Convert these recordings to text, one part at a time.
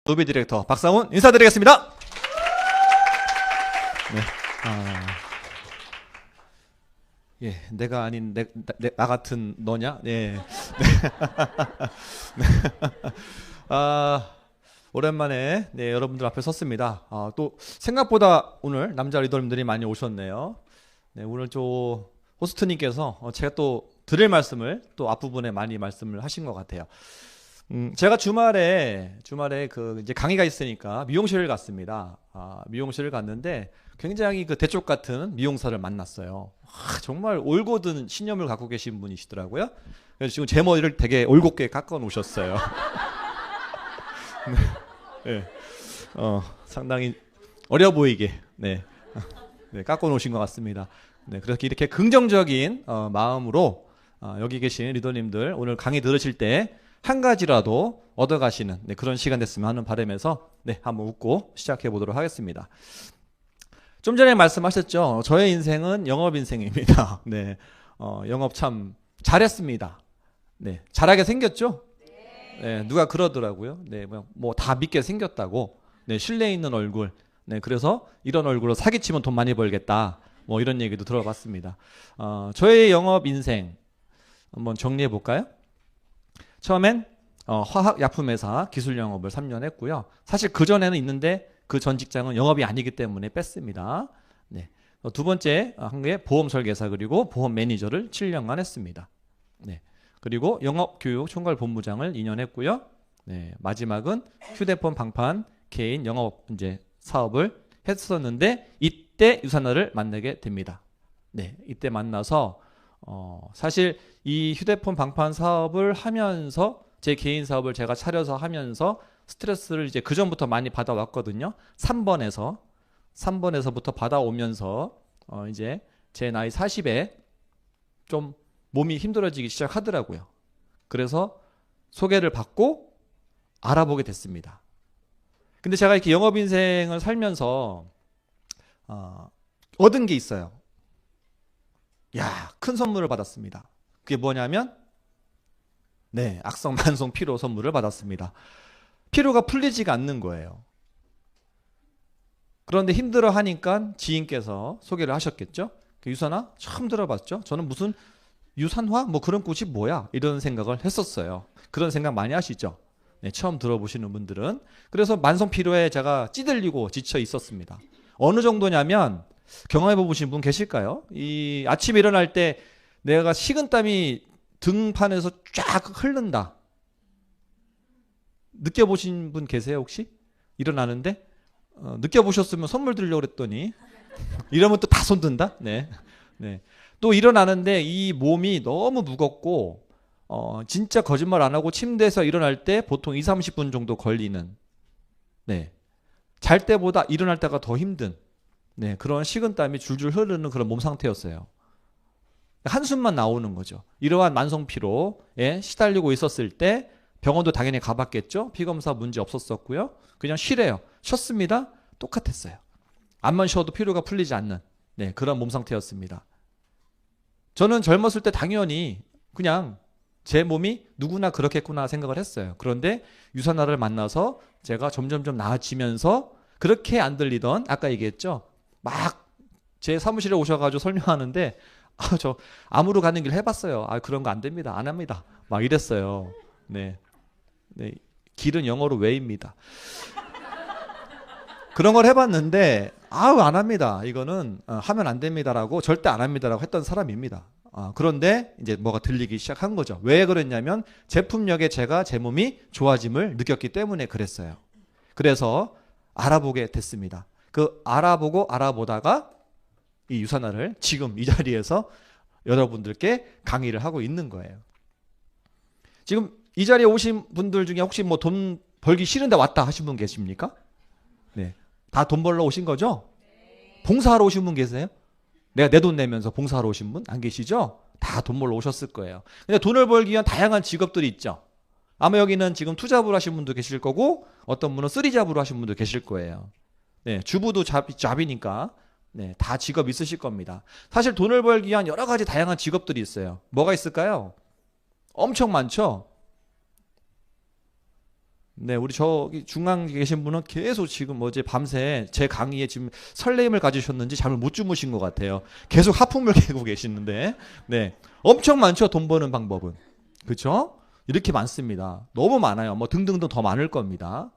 노비 디렉터 박상훈 인사드리겠습니다. 네. 예, 내가 아닌 나 같은 너냐? 네. 네. 오랜만에 여러분들 앞에 섰습니다. 또 생각보다 오늘 남자 리더님들이 많이 오셨네요. 네, 오늘 저 호스트님께서 제가 또 드릴 말씀을 또 앞부분에 많이 말씀을 하신 것 같아요. 제가 주말에 그 이제 강의가 있으니까 미용실을 갔습니다. 미용실을 갔는데 굉장히 그 대쪽 같은 미용사를 만났어요. 정말 올곧은 신념을 갖고 계신 분이시더라고요. 그래서 지금 제 머리를 되게 올곧게 깎아 놓으셨어요. 네. 상당히 어려 보이게 네, 깎아 놓으신 것 같습니다. 네, 그래서 이렇게 긍정적인 마음으로 여기 계신 리더님들 오늘 강의 들으실 때 한 가지라도 얻어가시는 그런 시간 됐으면 하는 바람에서 한번 웃고 시작해 보도록 하겠습니다. 좀 전에 말씀하셨죠. 저의 인생은 영업 인생입니다. 네, 영업 참 잘했습니다. 네, 잘하게 생겼죠. 네, 누가 그러더라고요. 네, 뭐 다 믿게 생겼다고. 네, 신뢰 있는 얼굴. 네, 그래서 이런 얼굴로 사기치면 돈 많이 벌겠다. 뭐 이런 얘기도 들어봤습니다. 저의 영업 인생 한번 정리해 볼까요? 처음엔 화학약품회사 기술영업을 3년 했고요. 사실 그전에는 있는데 그 전 직장은 영업이 아니기 때문에 뺐습니다. 네. 두 번째 한 게 보험설계사 그리고 보험 매니저를 7년간 했습니다. 네. 그리고 영업교육 총괄본부장을 2년 했고요. 네. 마지막은 휴대폰 방판 개인 영업 이제 사업을 했었는데 이때 유산나를 만나게 됩니다. 네. 이때 만나서 사실 이 휴대폰 방판 사업을 하면서 제 개인 사업을 제가 차려서 하면서 스트레스를 이제 그 전부터 많이 받아왔거든요. 3번에서부터 받아오면서 이제 제 나이 40에 좀 몸이 힘들어지기 시작하더라고요. 그래서 소개를 받고 알아보게 됐습니다. 근데 제가 이렇게 영업 인생을 살면서 얻은 게 있어요. 야, 큰 선물을 받았습니다. 그게 뭐냐면 악성 만성 피로 선물을 받았습니다. 피로가 풀리지가 않는 거예요. 그런데 힘들어 하니까 지인께서 소개를 하셨겠죠. 유산화 처음 들어봤죠. 저는 무슨 유산화 뭐 그런 곳이 뭐야 이런 생각을 했었어요. 그런 생각 많이 하시죠. 네, 처음 들어보시는 분들은. 그래서 만성 피로에 제가 찌들리고 지쳐 있었습니다. 어느 정도냐면 경험해 보신 분 계실까요? 이 아침에 일어날 때 내가 식은땀이 등판에서 쫙 흐른다. 느껴보신 분 계세요 혹시? 일어나는데 느껴보셨으면 선물 드리려고 그랬더니 이러면 또 다 손든다. 네. 또 일어나는데 이 몸이 너무 무겁고 진짜 거짓말 안 하고 침대에서 일어날 때 보통 20-30분 정도 걸리는 잘 때보다 일어날 때가 더 힘든 그런 식은땀이 줄줄 흐르는 그런 몸 상태였어요. 한숨만 나오는 거죠. 이러한 만성 피로에 시달리고 있었을 때 병원도 당연히 가봤겠죠. 피검사 문제 없었었고요. 그냥 쉬래요. 쉬었습니다. 똑같았어요. 암만 쉬어도 피로가 풀리지 않는 그런 몸 상태였습니다. 저는 젊었을 때 당연히 그냥 제 몸이 누구나 그렇겠구나 생각을 했어요. 그런데 유산화를 만나서 제가 점점점 나아지면서 그렇게 안 들리던 아까 얘기했죠. 막 제 사무실에 오셔가지고 설명하는데 저 암으로 가는 길 해봤어요. 그런 거 안 됩니다. 안 합니다. 막 이랬어요. 네. 길은 영어로 way입니다. 그런 걸 해봤는데 안 합니다. 이거는 하면 안 됩니다라고 절대 안 합니다라고 했던 사람입니다. 그런데 이제 뭐가 들리기 시작한 거죠. 왜 그랬냐면 제품력에 제가 제 몸이 좋아짐을 느꼈기 때문에 그랬어요. 그래서 알아보게 됐습니다. 그 알아보다가 이 유산화를 지금 이 자리에서 여러분들께 강의를 하고 있는 거예요. 지금 이 자리에 오신 분들 중에 혹시 뭐 돈 벌기 싫은데 왔다 하신 분 계십니까? 네. 다 돈 벌러 오신 거죠? 봉사하러 오신 분 계세요? 내가 내 돈 내면서 봉사하러 오신 분 안 계시죠? 다 돈 벌러 오셨을 거예요. 근데 돈을 벌기 위한 다양한 직업들이 있죠. 아마 여기는 지금 투잡으로 하신 분도 계실 거고 어떤 분은 쓰리잡으로 하신 분도 계실 거예요. 주부도 잡이니까 다 직업 있으실 겁니다. 사실 돈을 벌기 위한 여러 가지 다양한 직업들이 있어요. 뭐가 있을까요? 엄청 많죠? 네, 우리 저기 중앙에 계신 분은 계속 지금 어제 밤새 제 강의에 지금 설렘을 가지셨는지 잠을 못 주무신 것 같아요. 계속 하품을 깨고 계시는데, 네, 엄청 많죠. 돈 버는 방법은. 그렇죠? 이렇게 많습니다. 너무 많아요. 뭐 등등등 더 많을 겁니다.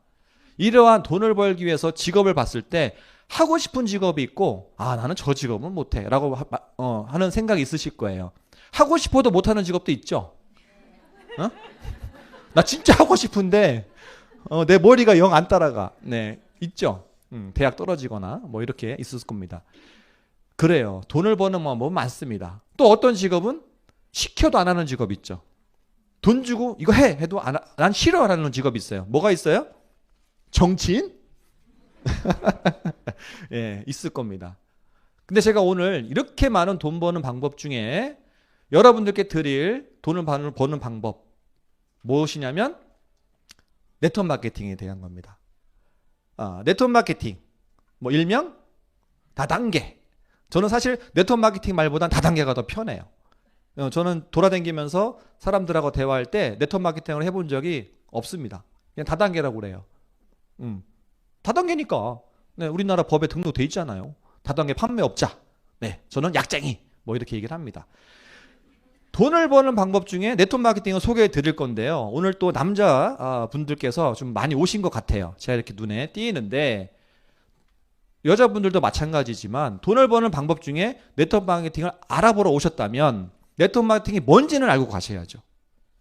이러한 돈을 벌기 위해서 직업을 봤을 때 하고 싶은 직업이 있고, 아, 나는 저 직업은 못해 라고 하는 생각이 있으실 거예요. 하고 싶어도 못하는 직업도 있죠. 어? 나 진짜 하고 싶은데 내 머리가 영 안 따라가. 네, 있죠. 대학 떨어지거나 뭐 이렇게 있을 겁니다. 그래요. 돈을 버는 방법은 많습니다. 또 어떤 직업은 시켜도 안 하는 직업 있죠. 돈 주고 이거 해 해도 난 싫어라는 직업이 있어요. 뭐가 있어요? 정치인? 예, 있을 겁니다. 근데 제가 오늘 이렇게 많은 돈 버는 방법 중에 여러분들께 드릴 돈을 버는 방법 무엇이냐면 네트워크 마케팅에 대한 겁니다. 네트워크 마케팅, 뭐 일명 다단계. 저는 사실 네트워크 마케팅 말보단 다단계가 더 편해요. 저는 돌아다니면서 사람들하고 대화할 때 네트워크 마케팅을 해본 적이 없습니다. 그냥 다단계라고 그래요. 다단계니까. 네, 우리나라 법에 등록돼 있잖아요. 다단계 판매업자. 네, 저는 약쟁이. 뭐 이렇게 얘기를 합니다. 돈을 버는 방법 중에 네트워크 마케팅을 소개해 드릴 건데요. 오늘 또 남자 분들께서 좀 많이 오신 것 같아요. 제가 이렇게 눈에 띄는데 여자분들도 마찬가지지만 돈을 버는 방법 중에 네트워크 마케팅을 알아보러 오셨다면 네트워크 마케팅이 뭔지는 알고 가셔야죠.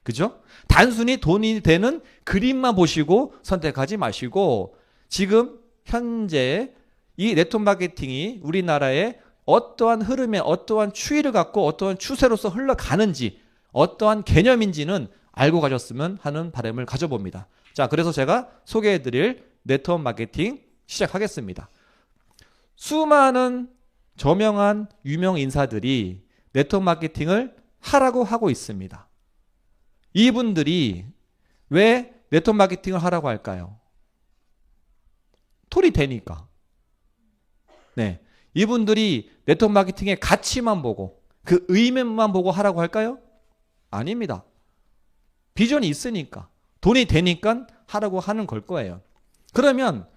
그죠? 단순히 돈이 되는 그림만 보시고 선택하지 마시고 지금 현재 이 네트워크 마케팅이 우리나라에 어떠한 흐름에 어떠한 추이를 갖고 어떠한 추세로서 흘러가는지 어떠한 개념인지는 알고 가셨으면 하는 바람을 가져봅니다. 자, 그래서 제가 소개해드릴 네트워크 마케팅 시작하겠습니다. 수많은 저명한 유명 인사들이 네트워크 마케팅을 하라고 하고 있습니다. 이분들이 왜 네트워크 마케팅을 하라고 할까요? 톨이 되니까. 네. 이분들이 네트워크 마케팅의 가치만 보고 그 의미만 보고 하라고 할까요? 아닙니다. 비전이 있으니까 돈이 되니까 하라고 하는 걸 거예요. 그러면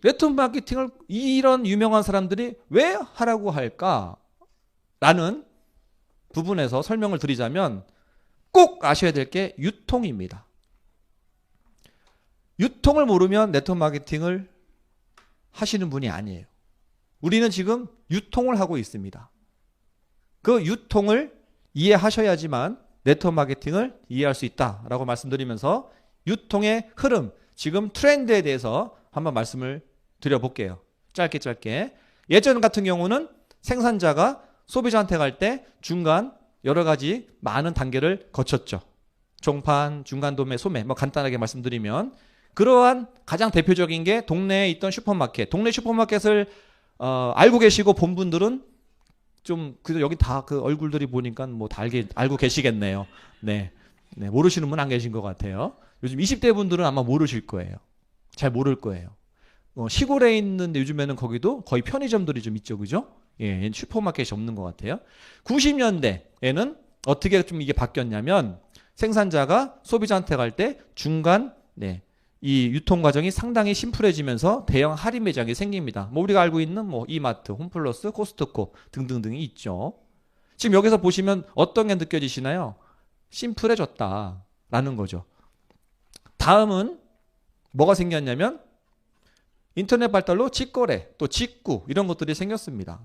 네트워크 마케팅을 이런 유명한 사람들이 왜 하라고 할까? 라는 부분에서 설명을 드리자면 꼭 아셔야 될 게 유통입니다. 유통을 모르면 네트워크 마케팅을 하시는 분이 아니에요. 우리는 지금 유통을 하고 있습니다. 그 유통을 이해하셔야지만 네트워크 마케팅을 이해할 수 있다라고 말씀드리면서 유통의 흐름, 지금 트렌드에 대해서 한번 말씀을 드려볼게요. 짧게. 예전 같은 경우는 생산자가 소비자한테 갈 때 중간 여러 가지 많은 단계를 거쳤죠. 종판, 중간 도매, 소매 뭐 간단하게 말씀드리면 그러한 가장 대표적인 게 동네에 있던 슈퍼마켓. 동네 슈퍼마켓을 알고 계시고 본 분들은 좀 여기 다 그 얼굴들이 보니까 뭐 다 알고 계시겠네요. 네. 모르시는 분 안 계신 것 같아요. 요즘 20대 분들은 아마 모르실 거예요. 잘 모를 거예요. 시골에 있는데 요즘에는 거기도 거의 편의점들이 좀 있죠, 그죠? 예, 슈퍼마켓이 없는 것 같아요. 90년대에는 어떻게 좀 이게 바뀌었냐면 생산자가 소비자한테 갈 때 중간 이 유통 과정이 상당히 심플해지면서 대형 할인 매장이 생깁니다. 뭐 우리가 알고 있는 뭐 이마트, 홈플러스, 코스트코 등등등이 있죠. 지금 여기서 보시면 어떤 게 느껴지시나요? 심플해졌다라는 거죠. 다음은 뭐가 생겼냐면 인터넷 발달로 직거래, 또 직구 이런 것들이 생겼습니다.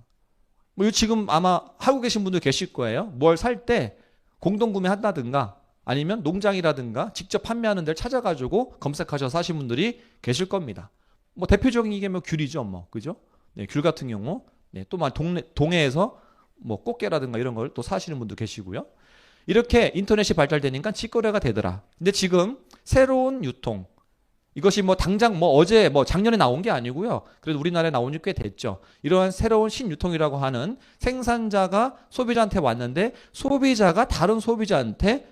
뭐 지금 아마 하고 계신 분들 계실 거예요. 뭘 살 때 공동구매 한다든가 아니면 농장이라든가 직접 판매하는 데를 찾아가지고 검색하셔서 사신 분들이 계실 겁니다. 뭐 대표적인 이게 뭐 귤이죠, 뭐 그죠? 네, 귤 같은 경우, 또 막 동해에서 뭐 꽃게라든가 이런 걸 또 사시는 분도 계시고요. 이렇게 인터넷이 발달되니까 직거래가 되더라. 근데 지금 새로운 유통 이것이 뭐 당장 뭐 어제 뭐 작년에 나온 게 아니고요. 그래도 우리나라에 나온 지 꽤 됐죠. 이러한 새로운 신유통이라고 하는 생산자가 소비자한테 왔는데 소비자가 다른 소비자한테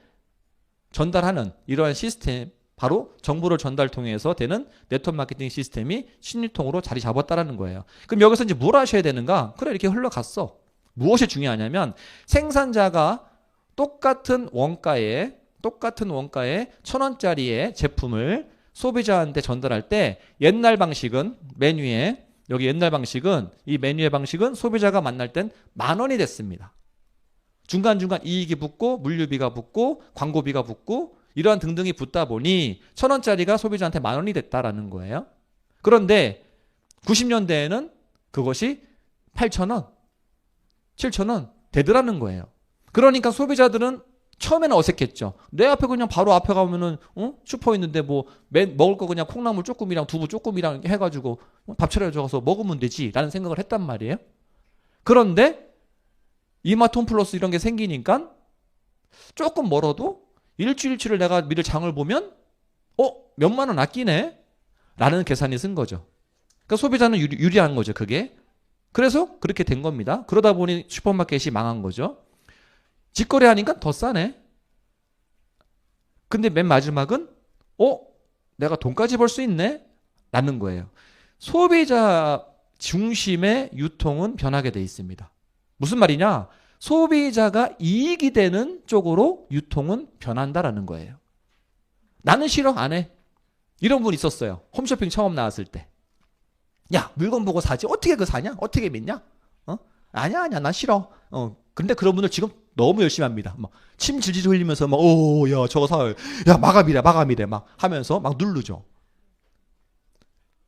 전달하는 이러한 시스템, 바로 정보를 전달 통해서 되는 네트워크 마케팅 시스템이 신유통으로 자리 잡았다라는 거예요. 그럼 여기서 이제 뭘 하셔야 되는가? 그래, 이렇게 흘러갔어. 무엇이 중요하냐면 생산자가 똑같은 원가에 1,000원짜리의 제품을 소비자한테 전달할 때 옛날 방식은 메뉴에 여기 옛날 방식은 이 메뉴의 방식은 소비자가 만날 땐 10,000원이 됐습니다. 중간중간 이익이 붙고 물류비가 붙고 광고비가 붙고 이러한 등등이 붙다 보니 1,000원짜리가 소비자한테 10,000원이 됐다라는 거예요. 그런데 90년대에는 그것이 8,000원, 7,000원 되더라는 거예요. 그러니까 소비자들은 처음에는 어색했죠. 내 앞에 그냥 바로 앞에 가면은 슈퍼 있는데 뭐 먹을 거 그냥 콩나물 조금이랑 두부 조금이랑 해가지고 밥 차려줘서 먹으면 되지 라는 생각을 했단 말이에요. 그런데 이마트 홈플러스 이런 게 생기니까 조금 멀어도 일주일치를 내가 미리 장을 보면 몇만 원 아끼네 라는 계산이 쓴 거죠. 그러니까 소비자는 유리한 거죠. 그게. 그래서 그렇게 된 겁니다. 그러다 보니 슈퍼마켓이 망한 거죠. 직거래하니까 더 싸네. 근데 맨 마지막은 내가 돈까지 벌 수 있네 라는 거예요. 소비자 중심의 유통은 변하게 돼 있습니다. 무슨 말이냐? 소비자가 이익이 되는 쪽으로 유통은 변한다라는 거예요. 나는 싫어, 안 해. 이런 분 있었어요. 홈쇼핑 처음 나왔을 때. 야, 물건 보고 사지. 어떻게 그거 사냐? 어떻게 믿냐? 아니야, 난 싫어. 근데 그런 분들 지금 너무 열심히 합니다. 막 침 질질 흘리면서 막 야, 저거 사요. 야, 마감이래 막 하면서 막 누르죠.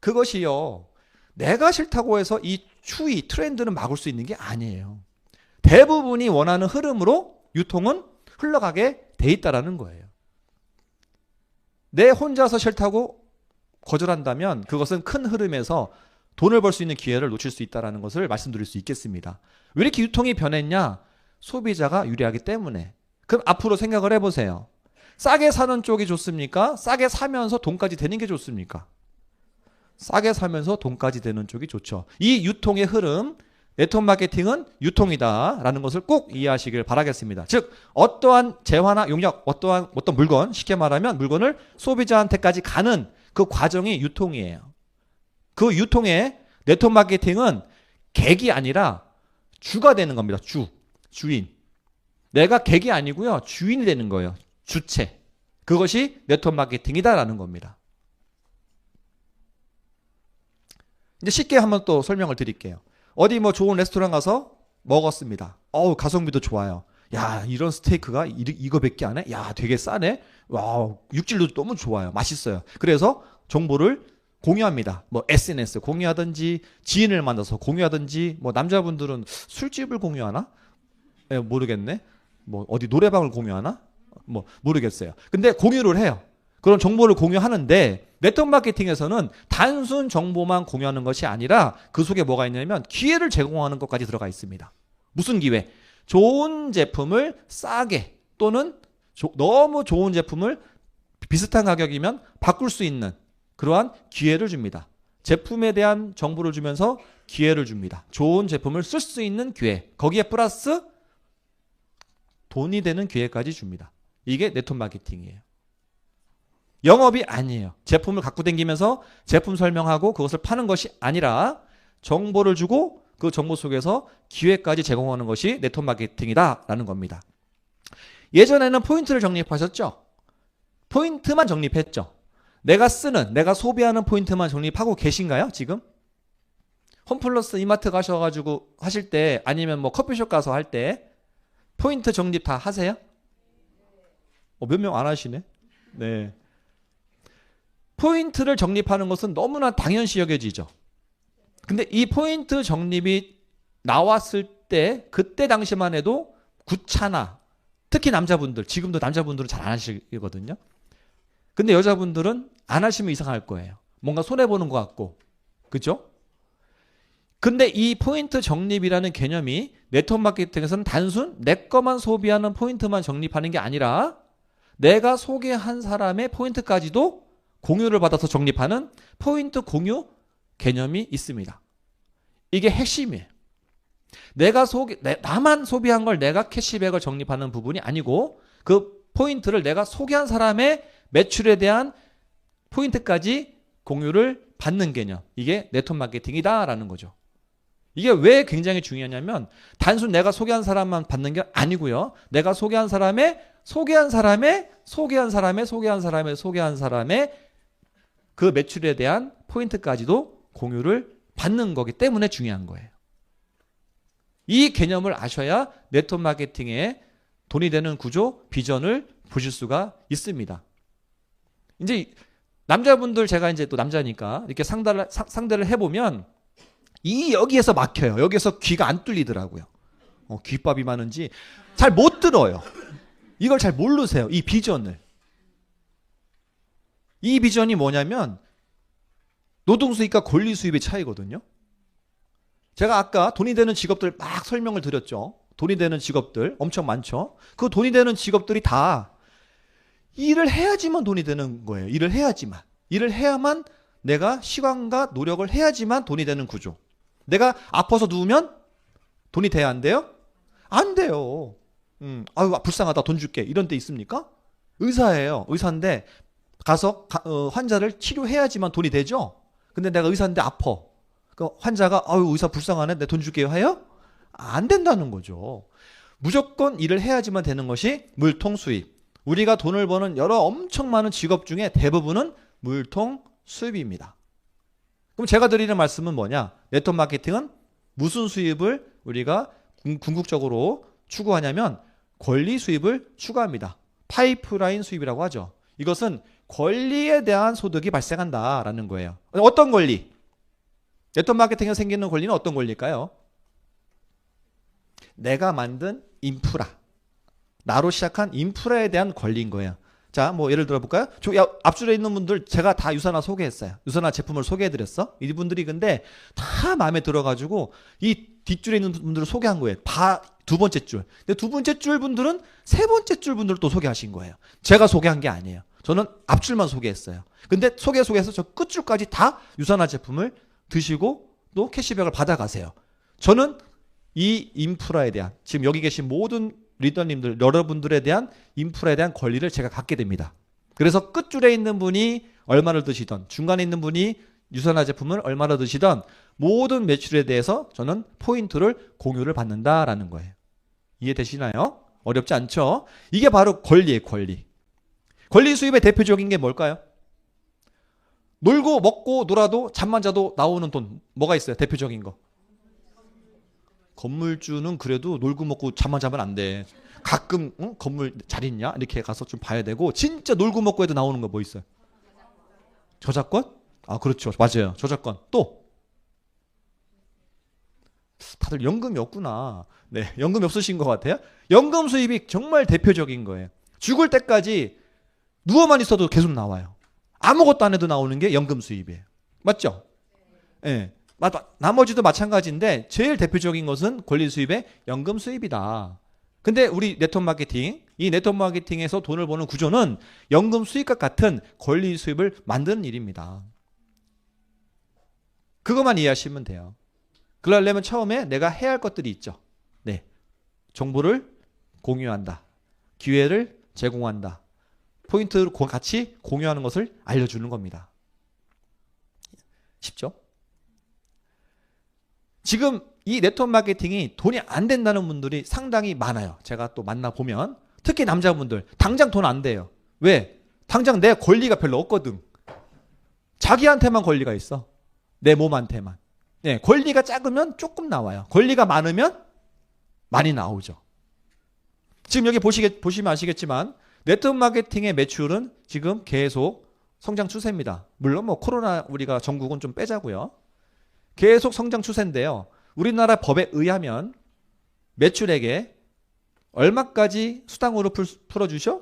그것이요. 내가 싫다고 해서 이 추이, 트렌드는 막을 수 있는 게 아니에요. 대부분이 원하는 흐름으로 유통은 흘러가게 돼 있다라는 거예요. 내 혼자서 싫다고 거절한다면 그것은 큰 흐름에서 돈을 벌 수 있는 기회를 놓칠 수 있다는 것을 말씀드릴 수 있겠습니다. 왜 이렇게 유통이 변했냐? 소비자가 유리하기 때문에. 그럼 앞으로 생각을 해보세요. 싸게 사는 쪽이 좋습니까? 싸게 사면서 돈까지 되는 게 좋습니까? 싸게 사면서 돈까지 되는 쪽이 좋죠. 이 유통의 흐름, 네트워크 마케팅은 유통이다라는 것을 꼭 이해하시길 바라겠습니다. 즉 어떠한 재화나 용역, 어떤 물건, 쉽게 말하면 물건을 소비자한테까지 가는 그 과정이 유통이에요. 그 유통의 네트워크 마케팅은 객이 아니라 주가 되는 겁니다. 주인. 내가 객이 아니고요. 주인이 되는 거예요. 주체. 그것이 네트워크 마케팅이다라는 겁니다. 이제 쉽게 한번 또 설명을 드릴게요. 어디 뭐 좋은 레스토랑 가서 먹었습니다. 가성비도 좋아요. 야, 이런 스테이크가 이거밖에 안 해? 야, 되게 싸네? 와, 육질도 너무 좋아요. 맛있어요. 그래서 정보를 공유합니다. 뭐 SNS 공유하든지 지인을 만나서 공유하든지 뭐 남자분들은 술집을 공유하나? 모르겠네. 뭐 어디 노래방을 공유하나? 뭐 모르겠어요. 근데 공유를 해요. 그런 정보를 공유하는데 네트워크 마케팅에서는 단순 정보만 공유하는 것이 아니라 그 속에 뭐가 있냐면 기회를 제공하는 것까지 들어가 있습니다. 무슨 기회? 좋은 제품을 싸게 또는 너무 좋은 제품을 비슷한 가격이면 바꿀 수 있는 그러한 기회를 줍니다. 제품에 대한 정보를 주면서 기회를 줍니다. 좋은 제품을 쓸 수 있는 기회. 거기에 플러스 돈이 되는 기회까지 줍니다. 이게 네트워크 마케팅이에요. 영업이 아니에요. 제품을 갖고 다니면서 제품 설명하고 그것을 파는 것이 아니라 정보를 주고 그 정보 속에서 기회까지 제공하는 것이 네트워크 마케팅이다라는 겁니다. 예전에는 포인트를 적립하셨죠? 포인트만 적립했죠? 내가 소비하는 포인트만 적립하고 계신가요? 지금? 홈플러스 이마트 가셔가지고 하실 때 아니면 뭐 커피숍 가서 할 때 포인트 적립 다 하세요? 몇 명 안 하시네? 네. 포인트를 적립하는 것은 너무나 당연시 여겨지죠. 근데 이 포인트 적립이 나왔을 때 그때 당시만 해도 구차나 특히 남자분들, 지금도 남자분들은 잘 안 하시거든요. 근데 여자분들은 안 하시면 이상할 거예요. 뭔가 손해보는 것 같고. 그죠? 근데 이 포인트 적립이라는 개념이 네트워크 마케팅에서는 단순 내 것만 소비하는 포인트만 적립하는 게 아니라 내가 소개한 사람의 포인트까지도 공유를 받아서 적립하는 포인트 공유 개념이 있습니다. 이게 핵심이에요. 나만 소비한 걸 내가 캐시백을 적립하는 부분이 아니고 그 포인트를 내가 소개한 사람의 매출에 대한 포인트까지 공유를 받는 개념. 이게 네트워크 마케팅이다라는 거죠. 이게 왜 굉장히 중요하냐면 단순 내가 소개한 사람만 받는 게 아니고요. 내가 소개한 사람의 그 매출에 대한 포인트까지도 공유를 받는 거기 때문에 중요한 거예요. 이 개념을 아셔야 네트워크 마케팅에 돈이 되는 구조, 비전을 보실 수가 있습니다. 이제 남자분들, 제가 이제 또 남자니까 이렇게 상대를 해보면 여기에서 막혀요. 여기에서 귀가 안 뚫리더라고요. 귓밥이 많은지 잘 못 들어요. 이걸 잘 모르세요. 이 비전을. 이 비전이 뭐냐면 노동수입과 권리수입의 차이거든요. 제가 아까 돈이 되는 직업들 막 설명을 드렸죠. 돈이 되는 직업들 엄청 많죠. 그 돈이 되는 직업들이 다 일을 해야지만 돈이 되는 거예요. 일을 해야지만. 일을 해야만, 내가 시간과 노력을 해야지만 돈이 되는 구조. 내가 아파서 누우면 돈이 돼야 안 돼요? 안 돼요. 아유 불쌍하다, 돈 줄게, 이런 데 있습니까? 의사예요. 의사인데 가서 환자를 치료해야지만 돈이 되죠. 근데 내가 의사인데 아파. 그 환자가 아유 의사 불쌍하네, 내 돈 줄게요 해요? 안 된다는 거죠. 무조건 일을 해야지만 되는 것이 물통 수입. 우리가 돈을 버는 여러 엄청 많은 직업 중에 대부분은 물통 수입입니다. 그럼 제가 드리는 말씀은 뭐냐? 네트워크 마케팅은 무슨 수입을 우리가 궁극적으로 추구하냐면 권리 수입을 추구합니다. 파이프라인 수입이라고 하죠. 이것은 권리에 대한 소득이 발생한다라는 거예요. 어떤 권리? 네트워크 마케팅에 생기는 권리는 어떤 권리일까요? 내가 만든 인프라, 나로 시작한 인프라에 대한 권리인 거예요. 자, 뭐 예를 들어 볼까요? 앞줄에 있는 분들 제가 다 유산화 소개했어요. 유산화 제품을 소개해드렸어. 이분들이 근데 다 마음에 들어가지고 이 뒷줄에 있는 분들을 소개한 거예요. 다 두 번째 줄. 근데 두 번째 줄 분들은 세 번째 줄 분들을 또 소개하신 거예요. 제가 소개한 게 아니에요. 저는 앞줄만 소개했어요. 근데 소개해서 저 끝줄까지 다 유산화 제품을 드시고 또 캐시백을 받아가세요. 저는 이 인프라에 대한, 지금 여기 계신 모든 리더님들, 여러분들에 대한 인프라에 대한 권리를 제가 갖게 됩니다. 그래서 끝줄에 있는 분이 얼마를 드시던, 중간에 있는 분이 유산화 제품을 얼마나 드시던 모든 매출에 대해서 저는 포인트를 공유를 받는다라는 거예요. 이해되시나요? 어렵지 않죠? 이게 바로 권리예요, 권리. 권리 수입의 대표적인 게 뭘까요? 놀고 먹고 놀아도 잠만 자도 나오는 돈 뭐가 있어요? 대표적인 거. 건물주는 그래도 놀고 먹고 잠만 자면 안 돼. 가끔 건물 잘 있냐? 이렇게 가서 좀 봐야 되고, 진짜 놀고 먹고 해도 나오는 거 뭐 있어요? 저작권? 아 그렇죠. 맞아요. 저작권. 또 다들 연금이 없구나. 네, 연금이 없으신 것 같아요. 연금 수입이 정말 대표적인 거예요. 죽을 때까지 누워만 있어도 계속 나와요. 아무것도 안 해도 나오는 게 연금 수입이에요. 맞죠? 예. 네. 나머지도 마찬가지인데 제일 대표적인 것은 권리 수입의 연금 수입이다. 근데 우리 네트워크 마케팅, 이 네트워크 마케팅에서 돈을 버는 구조는 연금 수입과 같은 권리 수입을 만드는 일입니다. 그것만 이해하시면 돼요. 그러려면 처음에 내가 해야 할 것들이 있죠. 네, 정보를 공유한다. 기회를 제공한다. 포인트를 같이 공유하는 것을 알려주는 겁니다. 쉽죠? 지금 이 네트워크 마케팅이 돈이 안 된다는 분들이 상당히 많아요. 제가 또 만나보면. 특히 남자분들. 당장 돈 안 돼요. 왜? 당장 내 권리가 별로 없거든. 자기한테만 권리가 있어. 내 몸한테만. 네, 권리가 작으면 조금 나와요. 권리가 많으면 많이 나오죠. 지금 여기 보시면 아시겠지만 네트워크 마케팅의 매출은 지금 계속 성장 추세입니다. 물론 뭐 코로나 우리가 전국은 좀 빼자고요. 계속 성장 추세인데요. 우리나라 법에 의하면 매출액에 얼마까지 수당으로 풀어주셔?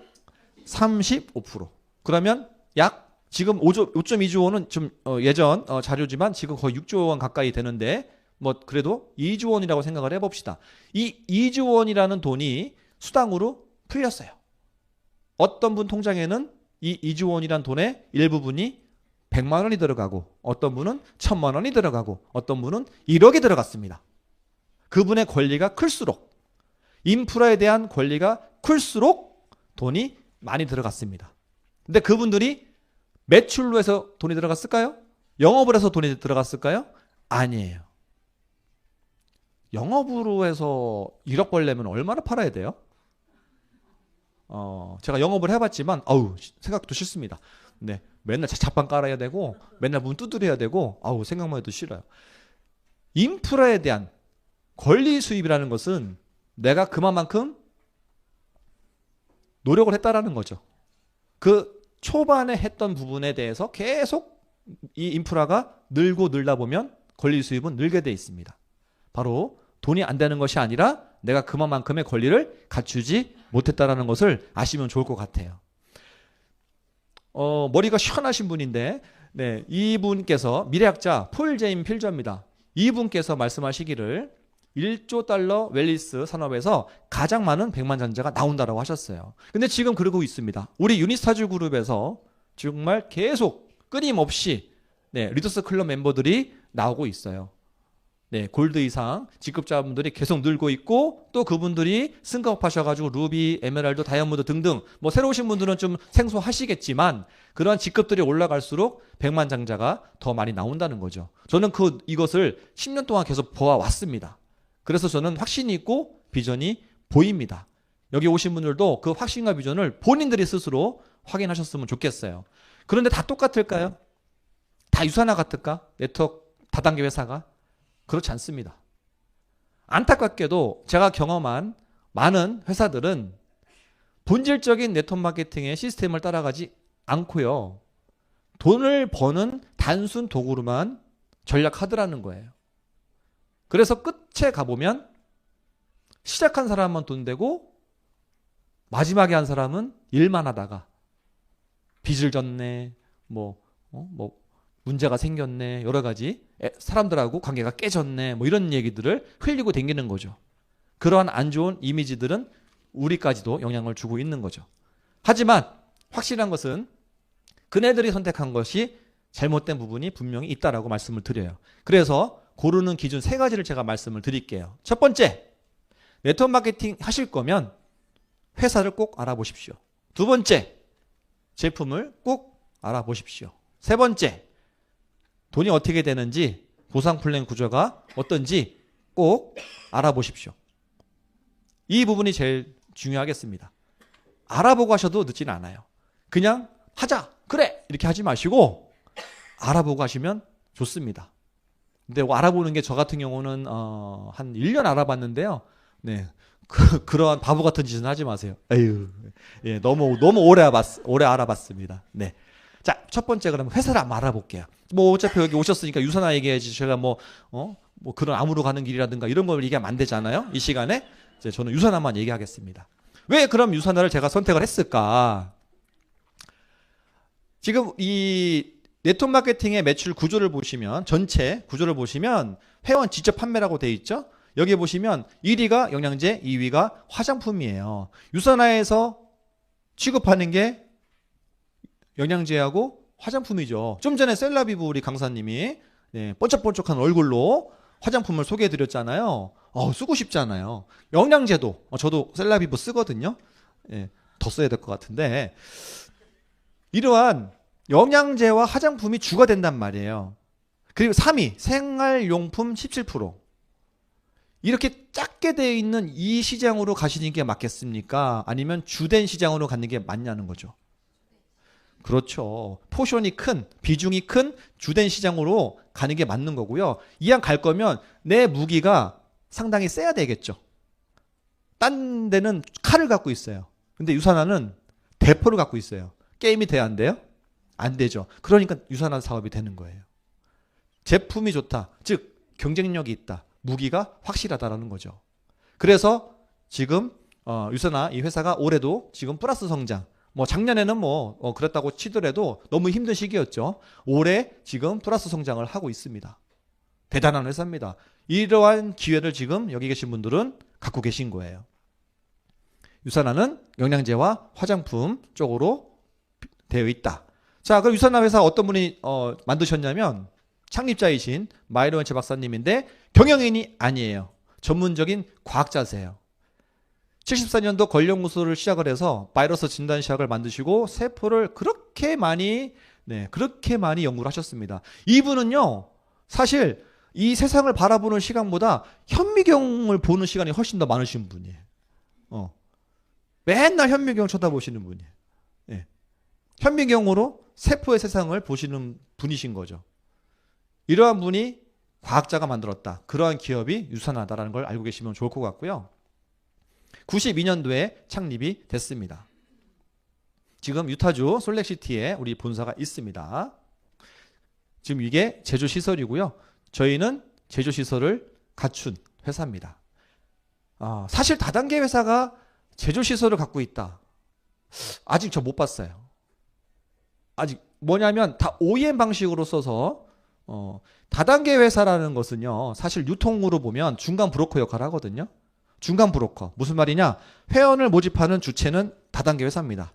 35%. 그러면 약 지금 5.2조 원은 좀 예전 자료지만 지금 거의 6조 원 가까이 되는데 뭐 그래도 2조 원이라고 생각을 해봅시다. 이 2조 원이라는 돈이 수당으로 풀렸어요. 어떤 분 통장에는 이 2조 원이라는 돈의 일부분이 100만 원이 들어가고 어떤 분은 1000만 원이 들어가고 어떤 분은 1억이 들어갔습니다. 그분의 권리가 클수록, 인프라에 대한 권리가 클수록 돈이 많이 들어갔습니다. 근데 그분들이 매출로 해서 돈이 들어갔을까요? 영업을 해서 돈이 들어갔을까요? 아니에요. 영업으로 해서 1억 벌려면 얼마나 팔아야 돼요? 제가 영업을 해봤지만 생각도 싫습니다. 네, 맨날 자판 깔아야 되고 맨날 문 두드려야 되고 아우 생각만 해도 싫어요. 인프라에 대한 권리 수입이라는 것은 내가 그만큼 노력을 했다라는 거죠. 그 초반에 했던 부분에 대해서 계속 이 인프라가 늘고 늘다 보면 권리 수입은 늘게 돼 있습니다. 바로 돈이 안 되는 것이 아니라 내가 그만큼의 권리를 갖추지 못했다라는 것을 아시면 좋을 것 같아요. 머리가 시원하신 분인데 네, 이분께서 미래학자 폴 제임 필저입니다. 이분께서 말씀하시기를 1조 달러 웰리스 산업에서 가장 많은 백만장자가 나온다라고 하셨어요. 근데 지금 그러고 있습니다. 우리 유니스타즈 그룹에서 정말 계속 끊임없이 네, 리더스 클럽 멤버들이 나오고 있어요. 네, 골드 이상 직급자분들이 계속 늘고 있고 또 그분들이 승급하셔가지고 루비, 에메랄드, 다이아몬드 등등 뭐 새로 오신 분들은 좀 생소하시겠지만 그러한 직급들이 올라갈수록 백만장자가 더 많이 나온다는 거죠. 저는 이것을 10년 동안 계속 보아왔습니다. 그래서 저는 확신이 있고 비전이 보입니다. 여기 오신 분들도 그 확신과 비전을 본인들이 스스로 확인하셨으면 좋겠어요. 그런데 다 똑같을까요? 다 유사나 같을까? 네트워크 다단계 회사가? 그렇지 않습니다. 안타깝게도 제가 경험한 많은 회사들은 본질적인 네트워크 마케팅의 시스템을 따라가지 않고요. 돈을 버는 단순 도구로만 전략하더라는 거예요. 그래서 끝에 가보면 시작한 사람은 돈 되고 마지막에 한 사람은 일만 하다가 빚을 졌네, 문제가 생겼네, 여러 가지 사람들하고 관계가 깨졌네, 뭐 이런 얘기들을 흘리고 댕기는 거죠. 그러한 안 좋은 이미지들은 우리까지도 영향을 주고 있는 거죠. 하지만 확실한 것은 그네들이 선택한 것이 잘못된 부분이 분명히 있다라고 말씀을 드려요. 그래서 고르는 기준 3가지를 제가 말씀을 드릴게요. 첫 번째, 네트워크 마케팅 하실 거면 회사를 꼭 알아보십시오. 두 번째, 제품을 꼭 알아보십시오. 세 번째, 돈이 어떻게 되는지 보상 플랜 구조가 어떤지 꼭 알아보십시오. 이 부분이 제일 중요하겠습니다. 알아보고 하셔도 늦지는 않아요. 그냥 하자, 그래 이렇게 하지 마시고 알아보고 하시면 좋습니다. 근데 알아보는 게 저 같은 경우는 한 1년 알아봤는데요. 네, 그러한 바보 같은 짓은 하지 마세요. 에휴, 예, 너무 오래 알아봤습니다. 네. 자, 첫 번째 그러면 회사를 한번 알아볼게요. 뭐 어차피 여기 오셨으니까 유선화 얘기해야지. 제가 뭐 그런 암으로 가는 길이라든가 이런 걸 얘기하면 안 되잖아요. 이 시간에 이제 저는 유선화만 얘기하겠습니다. 왜 그럼 유선화를 제가 선택을 했을까? 지금 이 네트워크 마케팅의 매출 구조를 보시면 전체 구조를 보시면 회원 직접 판매라고 돼 있죠. 여기 보시면 1위가 영양제, 2위가 화장품이에요. 유선화에서 취급하는 게 영양제하고 화장품이죠. 좀 전에 셀라비브 우리 강사님이 번쩍번쩍한 얼굴로 화장품을 소개해드렸잖아요. 쓰고 싶잖아요. 영양제도 저도 셀라비브 쓰거든요. 더 써야 될 것 같은데 이러한 영양제와 화장품이 주가 된단 말이에요. 그리고 3위 생활용품 17%. 이렇게 작게 되어 있는 이 시장으로 가시는 게 맞겠습니까? 아니면 주된 시장으로 가는 게 맞냐는 거죠. 그렇죠. 포션이 큰, 비중이 큰 주된 시장으로 가는 게 맞는 거고요. 이왕 갈 거면 내 무기가 상당히 세야 되겠죠. 딴 데는 칼을 갖고 있어요. 근데 유산화는 대포를 갖고 있어요. 게임이 돼야 안 돼요? 안 되죠. 그러니까 유산화 사업이 되는 거예요. 제품이 좋다. 즉 경쟁력이 있다. 무기가 확실하다라는 거죠. 그래서 지금 유산화 이 회사가 올해도 지금 플러스 성장. 작년에는 그랬다고 치더라도 너무 힘든 시기였죠. 올해 지금 플러스 성장을 하고 있습니다. 대단한 회사입니다. 이러한 기회를 지금 여기 계신 분들은 갖고 계신 거예요. 유산화는 영양제와 화장품 쪽으로 되어 있다. 자, 그럼 유산화 회사 어떤 분이 만드셨냐면 창립자이신 마이로 벤처 박사님인데 경영인이 아니에요. 전문적인 과학자세요. 74년도 걸연구소를 시작을 해서 바이러스 진단시약을 만드시고 세포를 그렇게 많이 연구를 하셨습니다. 이분은요, 사실 이 세상을 바라보는 시간보다 현미경을 보는 시간이 훨씬 더 많으신 분이에요. 맨날 현미경 쳐다보시는 분이에요. 현미경으로 세포의 세상을 보시는 분이신 거죠. 이러한 분이 과학자가 만들었다. 그러한 기업이 유산하다라는 걸 알고 계시면 좋을 것 같고요. 92년도에 창립이 됐습니다. 지금 유타주 솔렉시티에 우리 본사가 있습니다. 지금 이게 제조시설이고요. 저희는 제조시설을 갖춘 회사입니다. 사실 다단계 회사가 제조시설을 갖고 있다. 아직 저 못 봤어요. 아직 뭐냐면 다 OEM 방식으로 써서 다단계 회사라는 것은요. 사실 유통으로 보면 중간 브로커 역할을 하거든요. 중간 브로커. 무슨 말이냐? 회원을 모집하는 주체는 다단계 회사입니다.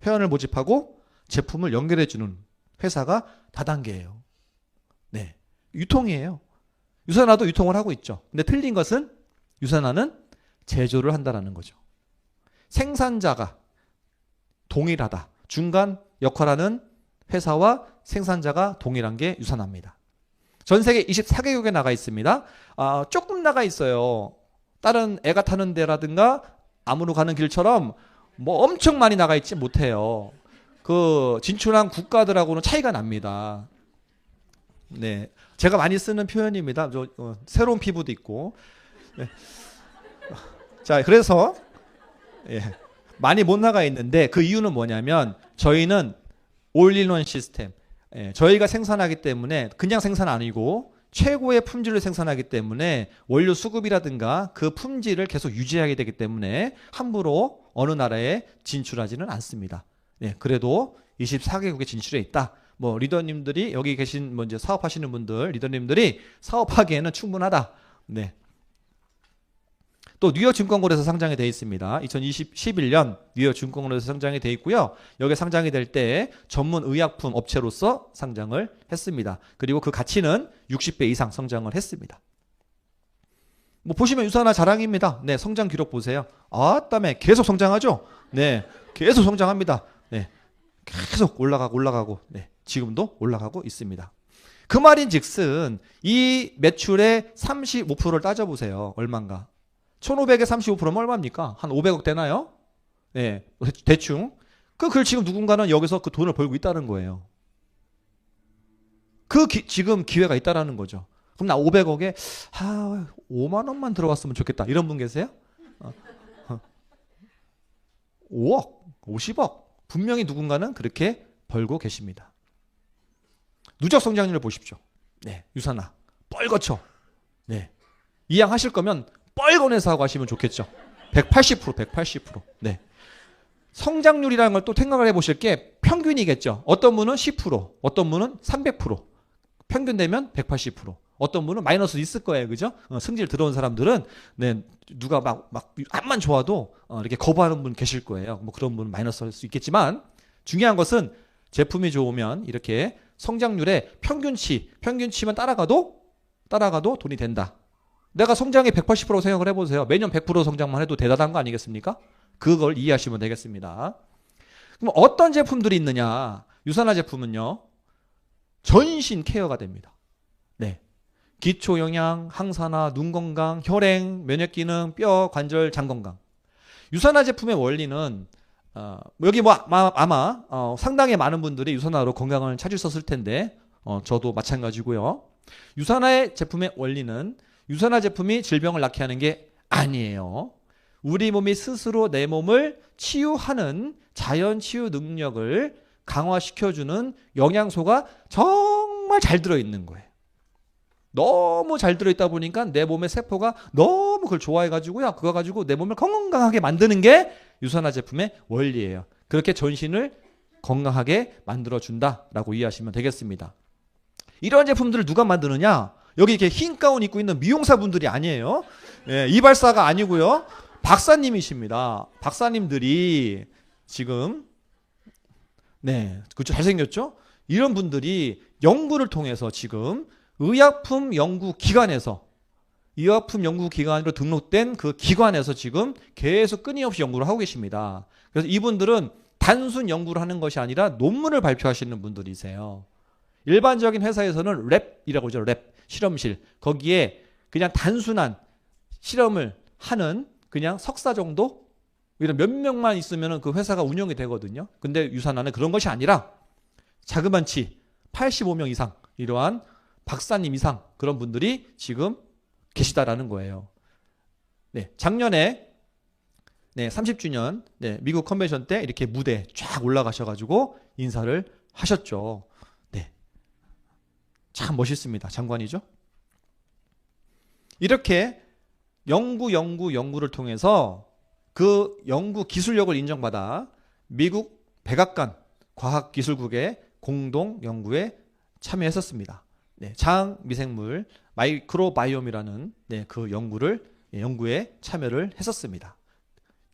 회원을 모집하고 제품을 연결해주는 회사가 다단계예요. 네, 유통이에요. 유산화도 유통을 하고 있죠. 근데 틀린 것은 유산화는 제조를 한다는 거죠. 생산자가 동일하다. 중간 역할하는 회사와 생산자가 동일한 게 유산화입니다. 전 세계 24개국에 나가 있습니다. 조금 나가 있어요. 다른 애가 타는 데라든가 암으로 가는 길처럼 뭐 엄청 많이 나가 있지 못해요. 그 진출한 국가들하고는 차이가 납니다. 네, 제가 많이 쓰는 표현입니다. 새로운 피부도 있고. 네. 자, 그래서 많이 못 나가 있는데 그 이유는 뭐냐면 저희는 올인원 시스템. 저희가 생산하기 때문에 그냥 생산 아니고 최고의 품질을 생산하기 때문에 원료 수급이라든가 그 품질을 계속 유지하게 되기 때문에 함부로 어느 나라에 진출하지는 않습니다. 그래도 24개국에 진출해 있다. 뭐 리더님들이 여기 계신 뭐 이제 사업하시는 분들 리더님들이 사업하기에는 충분하다. 네. 또 뉴욕 증권거래소 상장이 되어 있습니다. 2011년 뉴욕 증권거래소 상장이 되어 있고요. 여기 상장이 될 때 전문 의약품 업체로서 상장을 했습니다. 그리고 그 가치는 60배 이상 성장을 했습니다. 뭐 보시면 유산화 자랑입니다. 네, 성장 기록 보세요. 다음에 계속 성장하죠. 네, 계속 성장합니다. 네, 계속 올라가고, 네, 지금도 올라가고 있습니다. 그 말인즉슨 이 매출의 35%를 따져보세요. 얼마인가? 1500에 35%면 얼마입니까? 한 500억 되나요? 네, 대충. 그걸 지금 누군가는 여기서 그 돈을 벌고 있다는 거예요. 지금 기회가 있다라는 거죠. 그럼 나 500억에 5만 원만 들어갔으면 좋겠다. 이런 분 계세요? 5억, 50억. 분명히 누군가는 그렇게 벌고 계십니다. 누적 성장률을 보십시오. 네, 유산화. 뻘거쳐. 네. 이양하실 거면 뻘건해서 하고 하시면 좋겠죠. 180%. 네. 성장률이라는 걸 또 생각을 해보실 게 평균이겠죠. 어떤 분은 10%, 어떤 분은 300%. 평균 되면 180%. 어떤 분은 마이너스 있을 거예요. 그죠? 승질 들어온 사람들은, 네, 누가 막 암만 좋아도, 이렇게 거부하는 분 계실 거예요. 뭐 그런 분은 마이너스 할 수 있겠지만, 중요한 것은 제품이 좋으면 이렇게 성장률의 평균치만 따라가도 돈이 된다. 내가 성장이 180% 생각을 해보세요. 매년 100% 성장만 해도 대단한 거 아니겠습니까? 그걸 이해하시면 되겠습니다. 그럼 어떤 제품들이 있느냐? 유산화 제품은요. 전신 케어가 됩니다. 네, 기초 영양, 항산화, 눈 건강, 혈행, 면역 기능, 뼈, 관절, 장 건강. 유산화 제품의 원리는 여기 뭐 아마 상당히 많은 분들이 유산화로 건강을 찾으셨을 텐데 저도 마찬가지고요. 유산화의 제품의 원리는 유산화 제품이 질병을 낫게 하는 게 아니에요. 우리 몸이 스스로 내 몸을 치유하는 자연 치유 능력을 강화시켜주는 영양소가 정말 잘 들어있는 거예요. 너무 잘 들어있다 보니까 내 몸의 세포가 너무 그걸 좋아해가지고요. 그거 가지고 내 몸을 건강하게 만드는 게 유산화 제품의 원리예요. 그렇게 전신을 건강하게 만들어준다라고 이해하시면 되겠습니다. 이런 제품들을 누가 만드느냐? 여기 이렇게 흰 가운 입고 있는 미용사분들이 아니에요. 예, 이발사가 아니고요. 박사님이십니다. 박사님들이 지금 그렇죠. 잘생겼죠? 이런 분들이 연구를 통해서 지금 의약품 연구기관으로 등록된 그 기관에서 지금 계속 끊임없이 연구를 하고 계십니다. 그래서 이분들은 단순 연구를 하는 것이 아니라 논문을 발표하시는 분들이세요. 일반적인 회사에서는 랩이라고 하죠. 랩. 실험실. 거기에 그냥 단순한 실험을 하는 그냥 석사 정도? 이런 몇 명만 있으면 그 회사가 운영이 되거든요. 근데 유산화는 그런 것이 아니라 자그만치 85명 이상 이러한 박사님 이상 그런 분들이 지금 계시다라는 거예요. 네, 작년에 30주년 미국 컨벤션 때 이렇게 무대에 쫙 올라가셔가지고 인사를 하셨죠. 네, 참 멋있습니다. 장관이죠. 이렇게 연구를 통해서 그 연구 기술력을 인정받아 미국 백악관 과학기술국의 공동 연구에 참여했었습니다. 네, 장 미생물 마이크로바이옴이라는 그 연구에 참여를 했었습니다.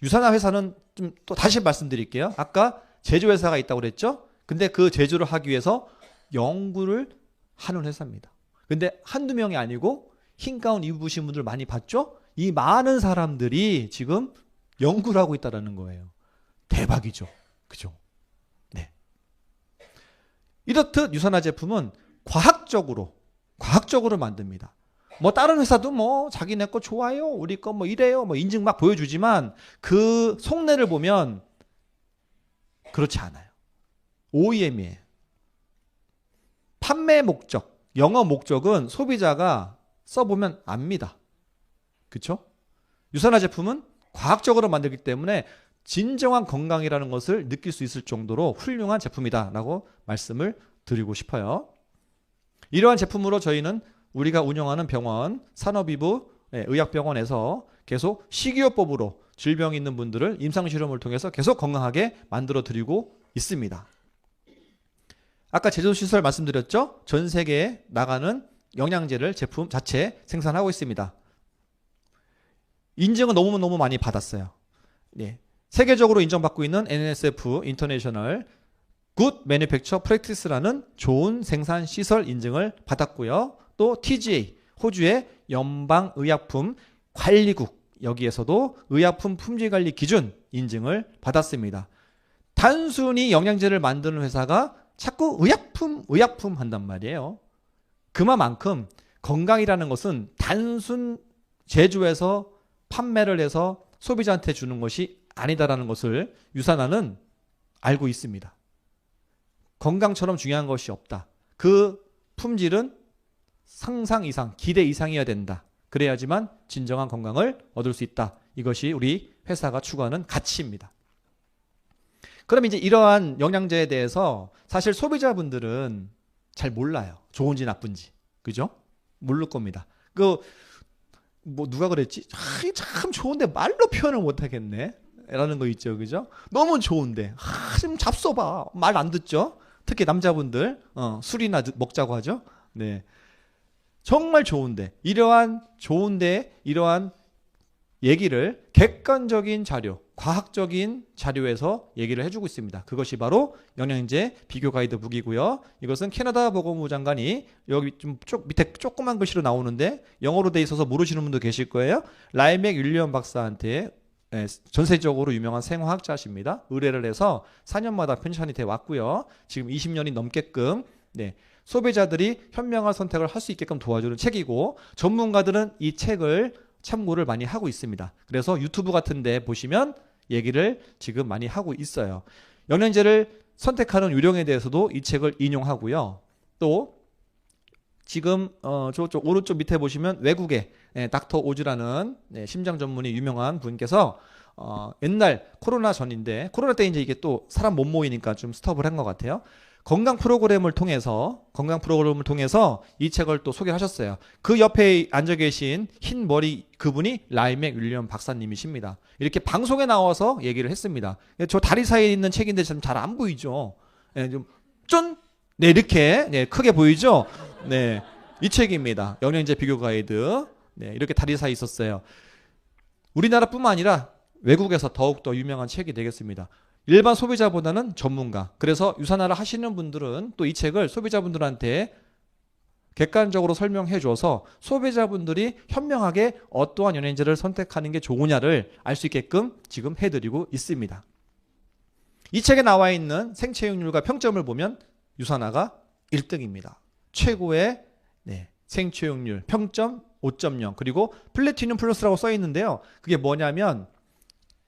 유산화 회사는 좀 또 다시 말씀드릴게요. 아까 제조회사가 있다고 그랬죠? 근데 그 제조를 하기 위해서 연구를 하는 회사입니다. 근데 한두 명이 아니고 흰 가운 입으신 분들 많이 봤죠? 이 많은 사람들이 지금 연구를 하고 있다는 거예요. 대박이죠. 그죠? 네. 이렇듯 유산화 제품은 과학적으로 만듭니다. 뭐 다른 회사도 뭐 자기네 거 좋아요, 우리 거 뭐 이래요, 뭐 인증 막 보여주지만 그 속내를 보면 그렇지 않아요. OEM이에요. 판매 목적, 영업 목적은 소비자가 써보면 압니다. 그렇죠? 유산화 제품은 과학적으로 만들기 때문에 진정한 건강이라는 것을 느낄 수 있을 정도로 훌륭한 제품이다라고 말씀을 드리고 싶어요. 이러한 제품으로 저희는 우리가 운영하는 병원, 산업이부 의학병원에서 계속 식이요법으로 질병이 있는 분들을 임상실험을 통해서 계속 건강하게 만들어 드리고 있습니다. 아까 제조시설 말씀드렸죠? 전 세계에 나가는 영양제를 제품 자체 생산하고 있습니다. 인증은 너무 많이 받았어요. 네. 세계적으로 인정받고 있는 NSF 인터내셔널 굿 매니팩처 프랙티스라는 좋은 생산 시설 인증을 받았고요. 또 TGA 호주의 연방의약품 관리국 여기에서도 의약품 품질관리 기준 인증을 받았습니다. 단순히 영양제를 만드는 회사가 자꾸 의약품 한단 말이에요. 그만큼 건강이라는 것은 단순 제조해서 판매를 해서 소비자한테 주는 것이 아니다라는 것을 유산화는 알고 있습니다. 건강처럼 중요한 것이 없다. 그 품질은 상상 이상, 기대 이상이어야 된다. 그래야지만 진정한 건강을 얻을 수 있다. 이것이 우리 회사가 추구하는 가치입니다. 그럼 이제 이러한 영양제에 대해서 사실 소비자분들은 잘 몰라요. 좋은지 나쁜지. 그죠? 모를 겁니다. 뭐 누가 그랬지? 참 좋은데 말로 표현을 못 하겠네. 라는 거 있죠. 그죠? 너무 좋은데. 좀 잡숴봐. 말 안 듣죠? 특히 남자분들 술이나 먹자고 하죠. 네. 정말 좋은데 이러한 얘기를 객관적인 자료, 과학적인 자료에서 얘기를 해주고 있습니다. 그것이 바로 영양제 비교 가이드 북이고요. 이것은 캐나다 보건부 장관이 여기 좀 밑에 조그만 글씨로 나오는데 영어로 돼 있어서 모르시는 분도 계실 거예요. 라이맥 윌리엄 박사한테 전 세계적으로 유명한 생화학자십니다. 의뢰를 해서 4년마다 편찬이 돼 왔고요. 지금 20년이 넘게끔 소비자들이 현명한 선택을 할 수 있게끔 도와주는 책이고 전문가들은 이 책을 참고를 많이 하고 있습니다. 그래서 유튜브 같은 데 보시면 얘기를 지금 많이 하고 있어요. 영양제를 선택하는 요령에 대해서도 이 책을 인용하고요. 또 지금 저쪽 오른쪽 밑에 보시면 외국의 닥터 오즈라는 심장 전문의 유명한 분께서 옛날 코로나 전인데 코로나 때 이제 이게 또 사람 못 모이니까 좀 스톱을 한 것 같아요. 건강 프로그램을 통해서 이 책을 또 소개하셨어요. 그 옆에 앉아 계신 흰 머리 그분이 라이맥 윌리엄 박사님이십니다. 이렇게 방송에 나와서 얘기를 했습니다. 저 다리 사이에 있는 책인데 잘 안 보이죠? 이렇게 크게 보이죠? 이 책입니다. 영양제 비교 가이드. 이렇게 다리 사이에 있었어요. 우리나라뿐만 아니라 외국에서 더욱더 유명한 책이 되겠습니다. 일반 소비자보다는 전문가. 그래서 유산화를 하시는 분들은 또 이 책을 소비자분들한테 객관적으로 설명해 줘서 소비자분들이 현명하게 어떠한 영양제를 선택하는 게 좋으냐를 알 수 있게끔 지금 해드리고 있습니다. 이 책에 나와 있는 생체육률과 평점을 보면 유산화가 1등입니다. 최고의 생체육률 평점 5.0 그리고 플래티늄 플러스라고 써 있는데요. 그게 뭐냐면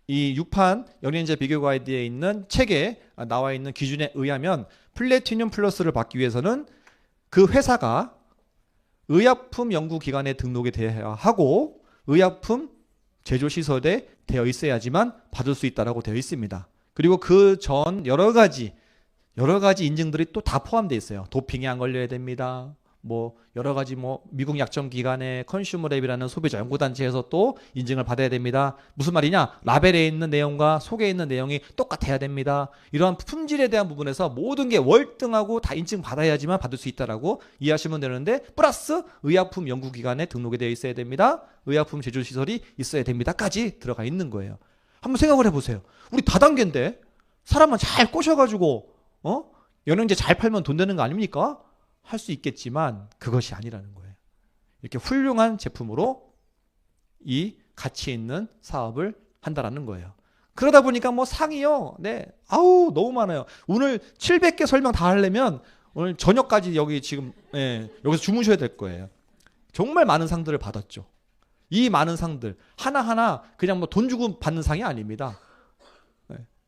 이 6판 영양제 비교 가이드에 있는 책에 나와 있는 기준에 의하면 플래티늄 플러스를 받기 위해서는 그 회사가 의약품 연구기관에 등록이 되어야 하고 의약품 제조시설에 되어 있어야지만 받을 수 있다라고 되어 있습니다. 그리고 그 전 여러 가지 인증들이 또 다 포함되어 있어요. 도핑에 안 걸려야 됩니다. 뭐 여러 가지 뭐 미국 약점 기관의 컨슈머랩이라는 소비자 연구단체에서 또 인증을 받아야 됩니다. 무슨 말이냐? 라벨에 있는 내용과 속에 있는 내용이 똑같아야 됩니다. 이러한 품질에 대한 부분에서 모든 게 월등하고 다 인증 받아야지만 받을 수 있다라고 이해하시면 되는데 플러스 의약품 연구기관에 등록이 되어 있어야 됩니다. 의약품 제조시설이 있어야 됩니다까지 들어가 있는 거예요. 한번 생각을 해보세요. 우리 다단계인데 사람만 잘 꼬셔가지고 영양제 잘 팔면 돈 되는 거 아닙니까? 할 수 있겠지만 그것이 아니라는 거예요. 이렇게 훌륭한 제품으로 이 가치 있는 사업을 한다라는 거예요. 그러다 보니까 뭐 상이요. 네. 아우 너무 많아요. 오늘 700개 설명 다 하려면 오늘 저녁까지 여기 지금 여기서 주무셔야 될 거예요. 정말 많은 상들을 받았죠. 이 많은 상들 하나하나 그냥 뭐 돈 주고 받는 상이 아닙니다.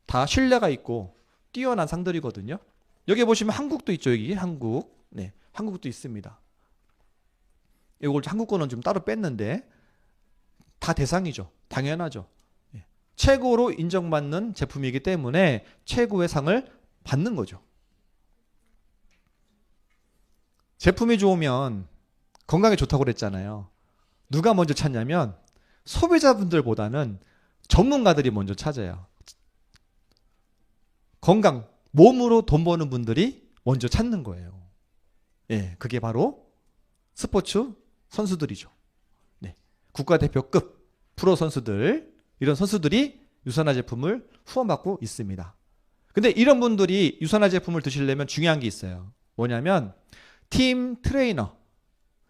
다 신뢰가 있고 뛰어난 상들이거든요. 여기 보시면 한국도 있죠. 여기 한국. 네, 한국도 있습니다. 이걸 한국 거는 좀 따로 뺐는데 다 대상이죠. 당연하죠. 최고로 인정받는 제품이기 때문에 최고의 상을 받는 거죠. 제품이 좋으면 건강에 좋다고 그랬잖아요. 누가 먼저 찾냐면 소비자분들보다는 전문가들이 먼저 찾아요. 건강, 몸으로 돈 버는 분들이 먼저 찾는 거예요. 예, 그게 바로 스포츠 선수들이죠. 네, 국가대표급 프로 선수들, 이런 선수들이 유산화 제품을 후원받고 있습니다. 근데 이런 분들이 유산화 제품을 드시려면 중요한 게 있어요. 뭐냐면 팀 트레이너,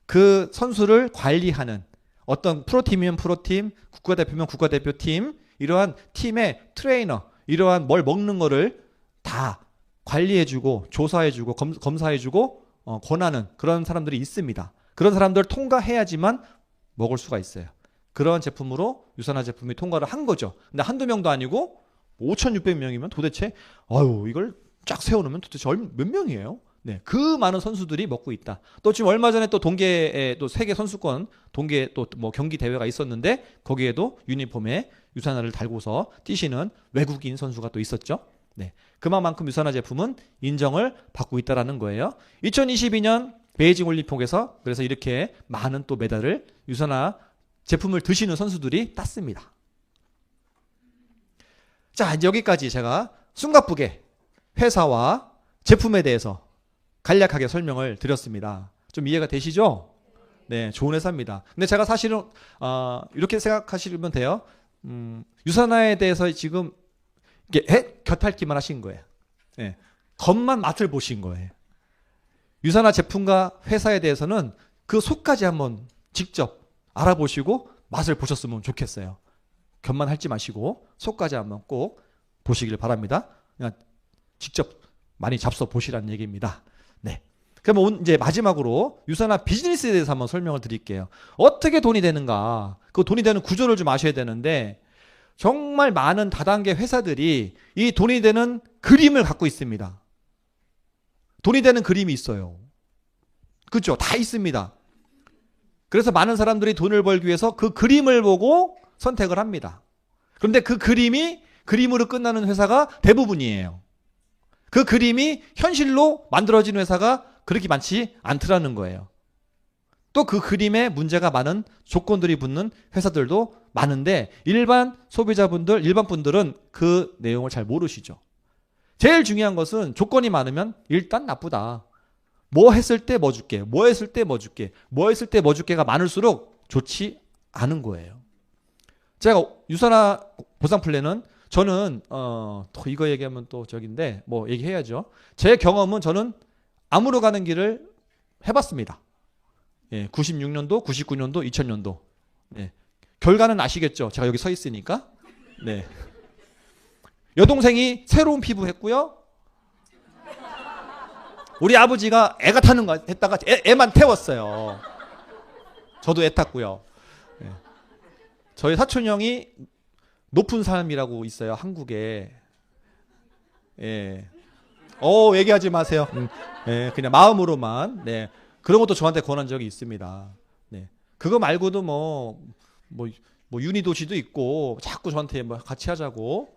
그 선수를 관리하는 어떤 프로팀이면 프로팀, 국가대표면 국가대표팀, 이러한 팀의 트레이너, 이러한 뭘 먹는 거를 다 관리해주고 조사해주고 검사해주고 권하는 그런 사람들이 있습니다. 그런 사람들 통과해야지만 먹을 수가 있어요. 그런 제품으로 유산화 제품이 통과를 한 거죠. 근데 한두 명도 아니고 5,600명이면 도대체 이걸 쫙 세워놓으면 도대체 몇 명이에요? 네, 그 많은 선수들이 먹고 있다. 또 지금 얼마 전에 또 동계에 또 세계 선수권 동계 또 뭐 경기 대회가 있었는데 거기에도 유니폼에 유산화를 달고서 뛰시는 외국인 선수가 또 있었죠. 네, 그만큼 유산화 제품은 인정을 받고 있다라는 거예요. 2022년 베이징 올림픽에서 그래서 이렇게 많은 또 메달을 유산화 제품을 드시는 선수들이 땄습니다. 자, 이제 여기까지 제가 숨가쁘게 회사와 제품에 대해서 간략하게 설명을 드렸습니다. 좀 이해가 되시죠? 네, 좋은 회사입니다. 근데 제가 사실은 이렇게 생각하시면 돼요. 유산화에 대해서 지금 곁핥기만 하신 거예요. 네, 겉만 맛을 보신 거예요. 유산화 제품과 회사에 대해서는 그 속까지 한번 직접 알아보시고 맛을 보셨으면 좋겠어요. 겉만 핥지 마시고 속까지 한번 꼭 보시길 바랍니다. 그냥 직접 많이 잡숴 보시라는 얘기입니다. 네. 그럼 이제 마지막으로 유산화 비즈니스에 대해서 한번 설명을 드릴게요. 어떻게 돈이 되는가? 그 돈이 되는 구조를 좀 아셔야 되는데 정말 많은 다단계 회사들이 이 돈이 되는 그림을 갖고 있습니다. 돈이 되는 그림이 있어요. 그렇죠? 다 있습니다. 그래서 많은 사람들이 돈을 벌기 위해서 그 그림을 보고 선택을 합니다. 그런데 그 그림으로 끝나는 회사가 대부분이에요. 그 그림이 현실로 만들어진 회사가 그렇게 많지 않더라는 거예요. 또 그 그림에 문제가 많은 조건들이 붙는 회사들도 많은데 일반 소비자분들, 일반 분들은 그 내용을 잘 모르시죠. 제일 중요한 것은 조건이 많으면 일단 나쁘다. 뭐 했을 때 뭐 줄게, 뭐 했을 때 뭐 줄게, 뭐 했을 때 뭐 줄게가 많을수록 좋지 않은 거예요. 제가 유산화 보상 플랜은 저는 또 이거 얘기하면 또 저긴데 뭐 얘기해야죠. 제 경험은 저는 암으로 가는 길을 해봤습니다. 예, 96년도, 99년도, 2000년도. 네. 결과는 아시겠죠? 제가 여기 서 있으니까. 네. 여동생이 새로운 피부 했고요. 우리 아버지가 애가 타는 거 했다가 애만 태웠어요. 저도 애 탔고요. 네. 저희 사촌 형이 높은 사람이라고 있어요. 한국에. 예. 얘기하지 마세요. 네, 그냥 마음으로만. 네. 그런 것도 저한테 권한 적이 있습니다. 네. 그거 말고도 윤희도시도 있고 자꾸 저한테 같이 하자고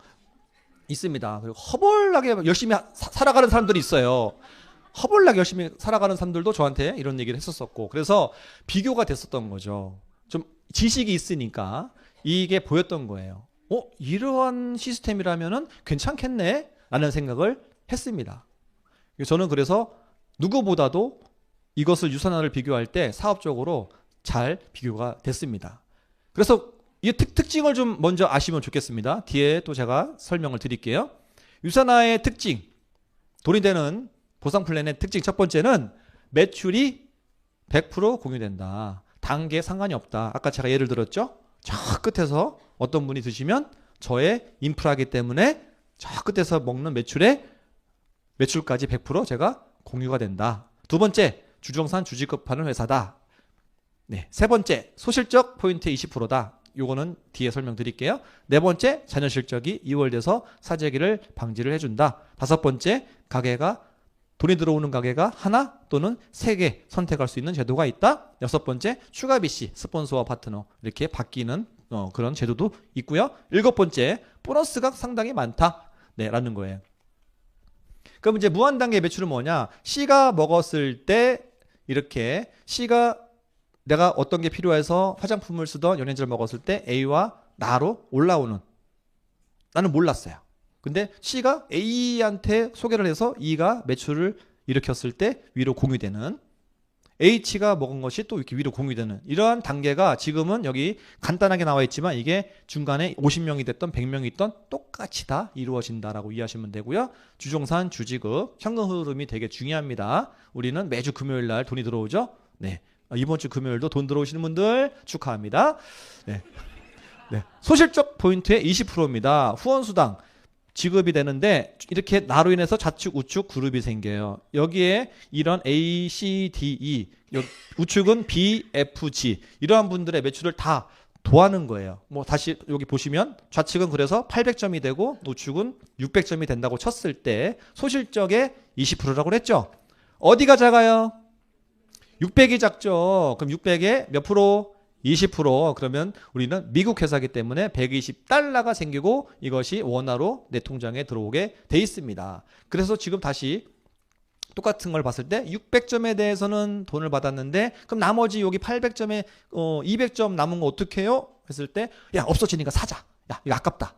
있습니다. 그리고 허벌나게 열심히 살아가는 사람들이 있어요. 허벌나게 열심히 살아가는 사람들도 저한테 이런 얘기를 했었었고, 그래서 비교가 됐었던 거죠. 좀 지식이 있으니까 이게 보였던 거예요. 이러한 시스템이라면은 괜찮겠네? 라는 생각을 했습니다. 저는 그래서 누구보다도 이것을 유산화를 비교할 때 사업적으로 잘 비교가 됐습니다. 그래서 이 특징을 좀 먼저 아시면 좋겠습니다. 뒤에 또 제가 설명을 드릴게요. 유산화의 특징, 돈이 되는 보상 플랜의 특징 첫 번째는 매출이 100% 공유된다. 단계에 상관이 없다. 아까 제가 예를 들었죠. 저 끝에서 어떤 분이 드시면 저의 인프라기 때문에 저 끝에서 먹는 매출까지 100% 제가 공유가 된다. 두 번째, 주정산 주식급하는 회사다. 네, 세 번째, 소실적 포인트 20%다. 요거는 뒤에 설명드릴게요. 네 번째, 자녀 실적이 2월 돼서 사재기를 방지를 해준다. 다섯 번째, 돈이 들어오는 가게가 하나 또는 세 개 선택할 수 있는 제도가 있다. 여섯 번째, 추가 BC, 스폰서와 파트너 이렇게 바뀌는 그런 제도도 있고요. 일곱 번째, 보너스가 상당히 많다. 네, 라는 거예요. 그럼 이제 무한단계 매출은 뭐냐? C가 먹었을 때 이렇게 C가 내가 어떤 게 필요해서 화장품을 쓰던 연예인을 먹었을 때 A와 나로 올라오는, 나는 몰랐어요. 근데 C가 A한테 소개를 해서 E가 매출을 일으켰을 때 위로 공유되는, H가 먹은 것이 또 이렇게 위로 공유되는 이러한 단계가 지금은 여기 간단하게 나와 있지만 이게 중간에 50명이 됐던 100명이 있던 똑같이 다 이루어진다라고 이해하시면 되고요. 주정산, 주지급, 현금 흐름이 되게 중요합니다. 우리는 매주 금요일 날 돈이 들어오죠. 네, 이번 주 금요일도 돈 들어오시는 분들 축하합니다. 네. 네. 소실적 포인트의 20%입니다. 후원수당 지급이 되는데 이렇게 나로 인해서 좌측 우측 그룹이 생겨요. 여기에 이런 A, C, D, E, 우측은 B, F, G 이러한 분들의 매출을 다 도하는 거예요. 다시 여기 보시면 좌측은 그래서 800점이 되고 우측은 600점이 된다고 쳤을 때 소실적의 20%라고 그랬죠. 어디가 작아요? 600이 작죠. 그럼 600에 몇 프로? 20%. 그러면 우리는 미국 회사이기 때문에 120달러가 생기고 이것이 원화로 내 통장에 들어오게 돼 있습니다. 그래서 지금 다시 똑같은 걸 봤을 때 600점에 대해서는 돈을 받았는데 그럼 나머지 여기 800점에 200점 남은 거 어떻게 해요? 했을 때 야, 없어지니까 사자. 야, 이거 아깝다.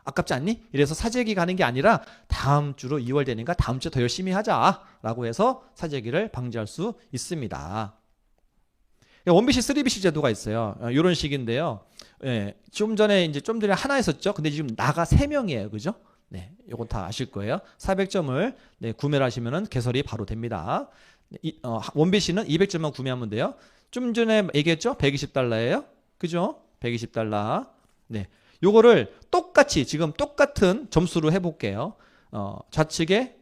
아깝지 않니? 이래서 사재기 가는 게 아니라 다음 주로 2월 되니까 다음 주에 더 열심히 하자라고 해서 사재기를 방지할 수 있습니다. 원BC, 3BC 제도가 있어요. 이런 식인데요. 예, 좀 전에 하나 했었죠. 근데 지금 나가 3명이에요. 그죠? 네, 요건 다 아실 거예요. 400점을 구매를 하시면은 개설이 바로 됩니다. 원BC는 200점만 구매하면 돼요. 좀 전에 얘기했죠? 120달러예요. 그죠? 120달러. 네. 요거를 지금 똑같은 점수로 해볼게요. 좌측에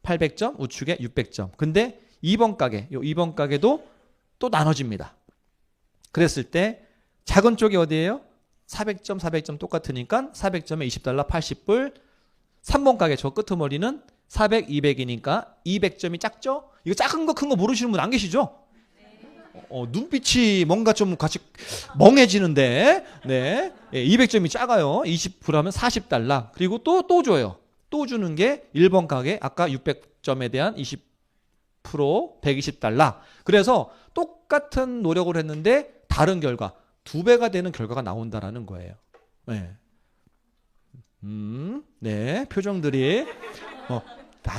800점, 우측에 600점. 근데 2번 가게도 또 나눠집니다. 그랬을 때 작은 쪽이 어디예요? 400점 똑같으니까 400점에 20달러 80불. 3번 가게 저 끄트머리는 400, 200이니까 200점이 작죠? 이거 작은 거 큰 거 모르시는 분 안 계시죠? 눈빛이 뭔가 좀 같이 멍해지는데, 네. 200점이 작아요. 20% 하면 40달러. 그리고 또 줘요. 또 주는 게 1번 가게 아까 600점에 대한 20% 120달러. 그래서 똑같은 노력을 했는데 다른 결과, 2배가 되는 결과가 나온다라는 거예요. 네. 네, 표정들이.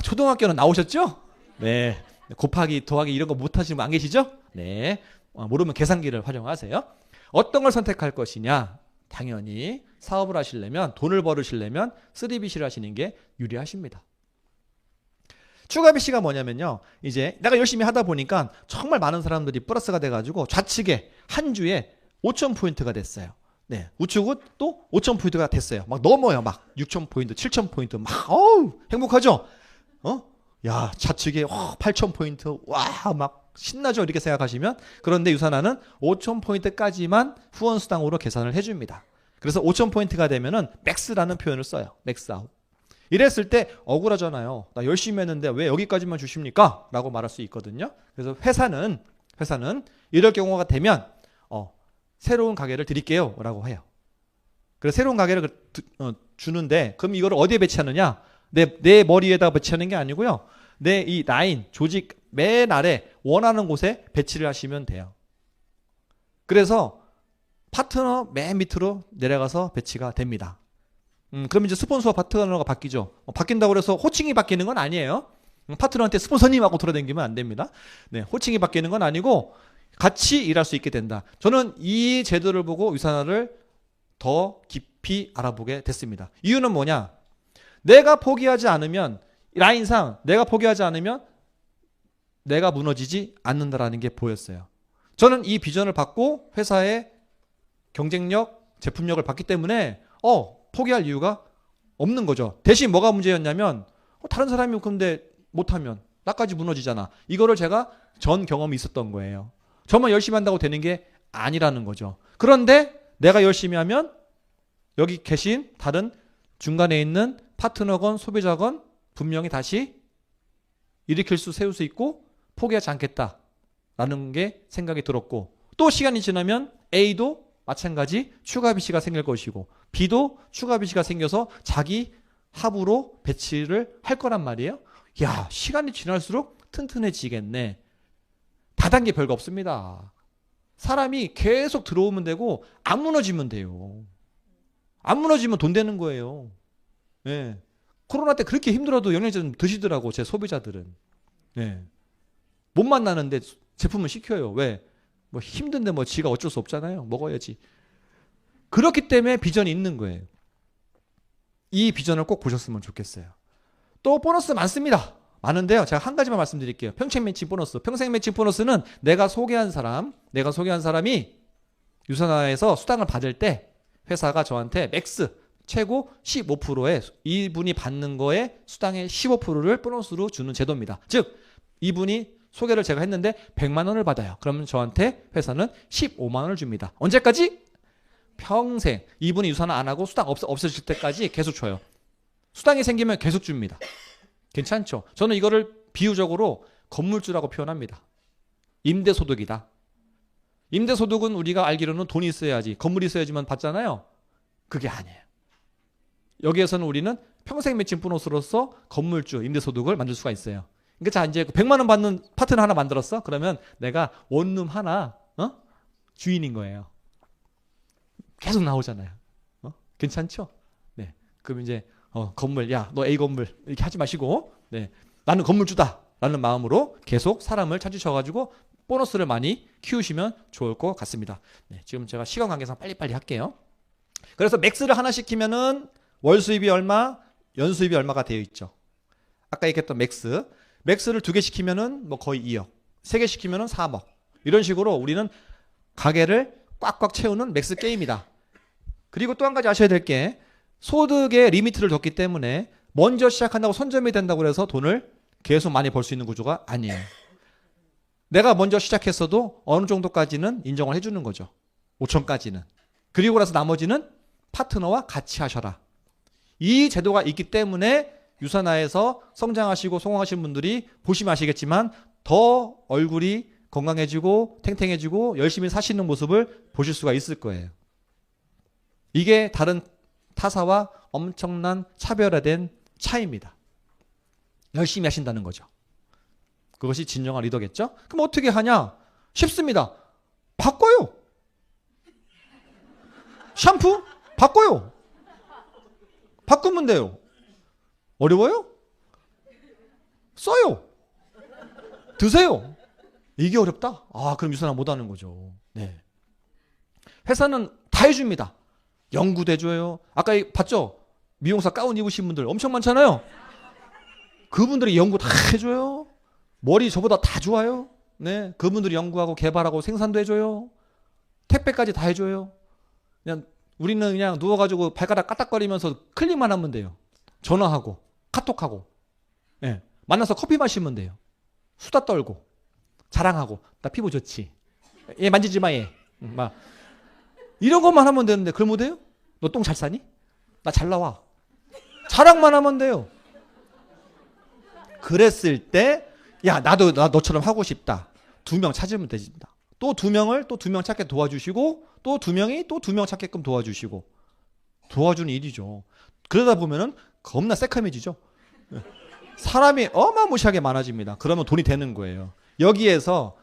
초등학교는 나오셨죠? 네. 곱하기, 더하기 이런 거 못하시는 분 안 계시죠? 네. 모르면 계산기를 활용하세요. 어떤 걸 선택할 것이냐? 당연히 사업을 하시려면, 돈을 벌으시려면 3BC를 하시는 게 유리하십니다. 추가 BC가 뭐냐면요. 이제 내가 열심히 하다 보니까 정말 많은 사람들이 플러스가 돼가지고 좌측에 한 주에 5,000포인트가 됐어요. 네. 우측은 또 5,000포인트가 됐어요. 막 넘어요. 막 6,000포인트, 7,000포인트. 막, 행복하죠? 야, 좌측에 8,000포인트. 와, 막 신나죠? 이렇게 생각하시면. 그런데 유산화는 5,000포인트까지만 후원수당으로 계산을 해줍니다. 그래서 5,000포인트가 되면은 맥스라는 표현을 써요. 맥스아웃. 이랬을 때 억울하잖아요. 나 열심히 했는데 왜 여기까지만 주십니까? 라고 말할 수 있거든요. 그래서 회사는 이럴 경우가 되면 새로운 가게를 드릴게요 라고 해요. 그래서 새로운 가게를 주는데 그럼 이거를 어디에 배치하느냐? 내 머리에다 배치하는 게 아니고요. 내 이 라인, 조직 맨 아래 원하는 곳에 배치를 하시면 돼요. 그래서 파트너 맨 밑으로 내려가서 배치가 됩니다. 그럼 이제 스폰서와 파트너가 바뀌죠. 바뀐다고 해서 호칭이 바뀌는 건 아니에요. 파트너한테 스폰서님하고 돌아다니면 안 됩니다. 네, 호칭이 바뀌는 건 아니고 같이 일할 수 있게 된다. 저는 이 제도를 보고 유산화를 더 깊이 알아보게 됐습니다. 이유는 뭐냐? 내가 포기하지 않으면 라인상 내가 포기하지 않으면 내가 무너지지 않는다라는 게 보였어요. 저는 이 비전을 받고 회사의 경쟁력, 제품력을 받기 때문에 포기할 이유가 없는 거죠. 대신 뭐가 문제였냐면 다른 사람이 근데 못하면 나까지 무너지잖아. 이거를 제가 전 경험이 있었던 거예요. 저만 열심히 한다고 되는 게 아니라는 거죠. 그런데 내가 열심히 하면 여기 계신 다른 중간에 있는 파트너건 소비자건 분명히 다시 세울 수 있고 포기하지 않겠다라는 게 생각이 들었고, 또 시간이 지나면 A도 마찬가지 추가 비시가 생길 것이고 B도 추가 비시가 생겨서 자기 합으로 배치를 할 거란 말이에요. 야, 시간이 지날수록 튼튼해지겠네. 다단계 별거 없습니다. 사람이 계속 들어오면 되고 안 무너지면 돼요. 안 무너지면 돈 되는 거예요. 네. 코로나 때 그렇게 힘들어도 영양제 좀 드시더라고, 제 소비자들은. 네. 못 만나는데 제품을 시켜요. 왜? 뭐 힘든데 뭐 지가 어쩔 수 없잖아요. 먹어야지. 그렇기 때문에 비전이 있는 거예요. 이 비전을 꼭 보셨으면 좋겠어요. 또 보너스 많습니다. 많은데요. 제가 한 가지만 말씀드릴게요. 평생 매칭 보너스. 평생 매칭 보너스는 내가 소개한 사람이 유산화에서 수당을 받을 때 회사가 저한테 맥스 최고 15%의 이분이 받는 거에 수당의 15%를 보너스로 주는 제도입니다. 즉 이분이 소개를 제가 했는데 100만 원을 받아요. 그러면 저한테 회사는 15만 원을 줍니다. 언제까지? 평생. 이분이 유산화 안 하고 수당 없어질 때까지 계속 줘요. 수당이 생기면 계속 줍니다. 괜찮죠? 저는 이거를 비유적으로 건물주라고 표현합니다. 임대소득이다. 임대소득은 우리가 알기로는 돈이 있어야지, 건물이 있어야지만 받잖아요. 그게 아니에요. 여기에서는 우리는 평생 매칭 보너스로서 건물주, 임대소득을 만들 수가 있어요. 그러니까 자, 이제 100만 원 받는 파트너 하나 만들었어? 그러면 내가 원룸 하나 주인인 거예요. 계속 나오잖아요. 괜찮죠? 네. 그럼 이제 건물, 야, 너 A 건물 이렇게 하지 마시고, 네, 나는 건물주다 라는 마음으로 계속 사람을 찾으셔가지고 보너스를 많이 키우시면 좋을 것 같습니다. 네, 지금 제가 시간 관계상 빨리빨리 할게요. 그래서 맥스를 하나 시키면은 월 수입이 얼마, 연 수입이 얼마가 되어 있죠. 아까 얘기했던 맥스를 2개 시키면은 뭐 거의 2억, 3개 시키면은 3억. 이런 식으로 우리는 가게를 꽉꽉 채우는 맥스 게임이다. 그리고 또 한 가지 아셔야 될 게, 소득의 리미트를 뒀기 때문에 먼저 시작한다고 선점이 된다고 해서 돈을 계속 많이 벌 수 있는 구조가 아니에요. 내가 먼저 시작했어도 어느 정도까지는 인정을 해주는 거죠. 5천까지는. 그리고 나서 나머지는 파트너와 같이 하셔라. 이 제도가 있기 때문에 유산화에서 성장하시고 성공하신 분들이 보시면 아시겠지만 더 얼굴이 건강해지고 탱탱해지고 열심히 사시는 모습을 보실 수가 있을 거예요. 이게 다른 타사와 엄청난 차별화된 차이입니다. 열심히 하신다는 거죠. 그것이 진정한 리더겠죠? 그럼 어떻게 하냐? 쉽습니다. 바꿔요. 샴푸? 바꿔요. 바꾸면 돼요. 어려워요? 써요. 드세요. 이게 어렵다? 그럼 유산화 못하는 거죠. 네. 회사는 다 해줍니다. 연구도 해줘요. 아까 봤죠? 미용사 가운 입으신 분들 엄청 많잖아요. 그분들이 연구 다 해줘요. 머리 저보다 다 좋아요. 네, 그분들이 연구하고 개발하고 생산도 해줘요. 택배까지 다 해줘요. 우리는 그냥 누워가지고 발가락 까딱거리면서 클릭만 하면 돼요. 전화하고 카톡하고, 네, 만나서 커피 마시면 돼요. 수다 떨고 자랑하고, 나 피부 좋지, 얘 만지지 마, 얘 막 이런 것만 하면 되는데 그걸 못해요? 너 똥 잘 싸니? 나 잘 나와. 자랑만 하면 돼요. 그랬을 때, 야, 나 너처럼 하고 싶다. 2명 찾으면 되집니다. 또 2명을 또 2명 찾게 도와주시고, 또 2명이 또 2명 찾게끔 도와주시고, 도와주는 일이죠. 그러다 보면은 겁나 새카매지죠. 사람이 어마무시하게 많아집니다. 그러면 돈이 되는 거예요. 여기에서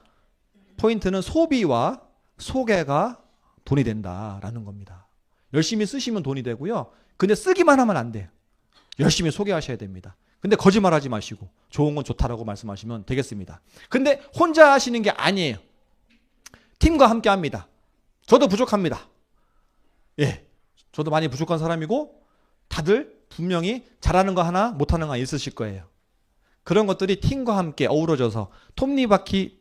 포인트는 소비와 소개가 돈이 된다라는 겁니다. 열심히 쓰시면 돈이 되고요. 근데 쓰기만 하면 안 돼요. 열심히 소개하셔야 됩니다. 근데 거짓말하지 마시고 좋은 건 좋다라고 말씀하시면 되겠습니다. 근데 혼자 하시는 게 아니에요. 팀과 함께 합니다. 저도 부족합니다. 예, 저도 많이 부족한 사람이고 다들 분명히 잘하는 거 하나 못하는 거 하나 있으실 거예요. 그런 것들이 팀과 함께 어우러져서 톱니바퀴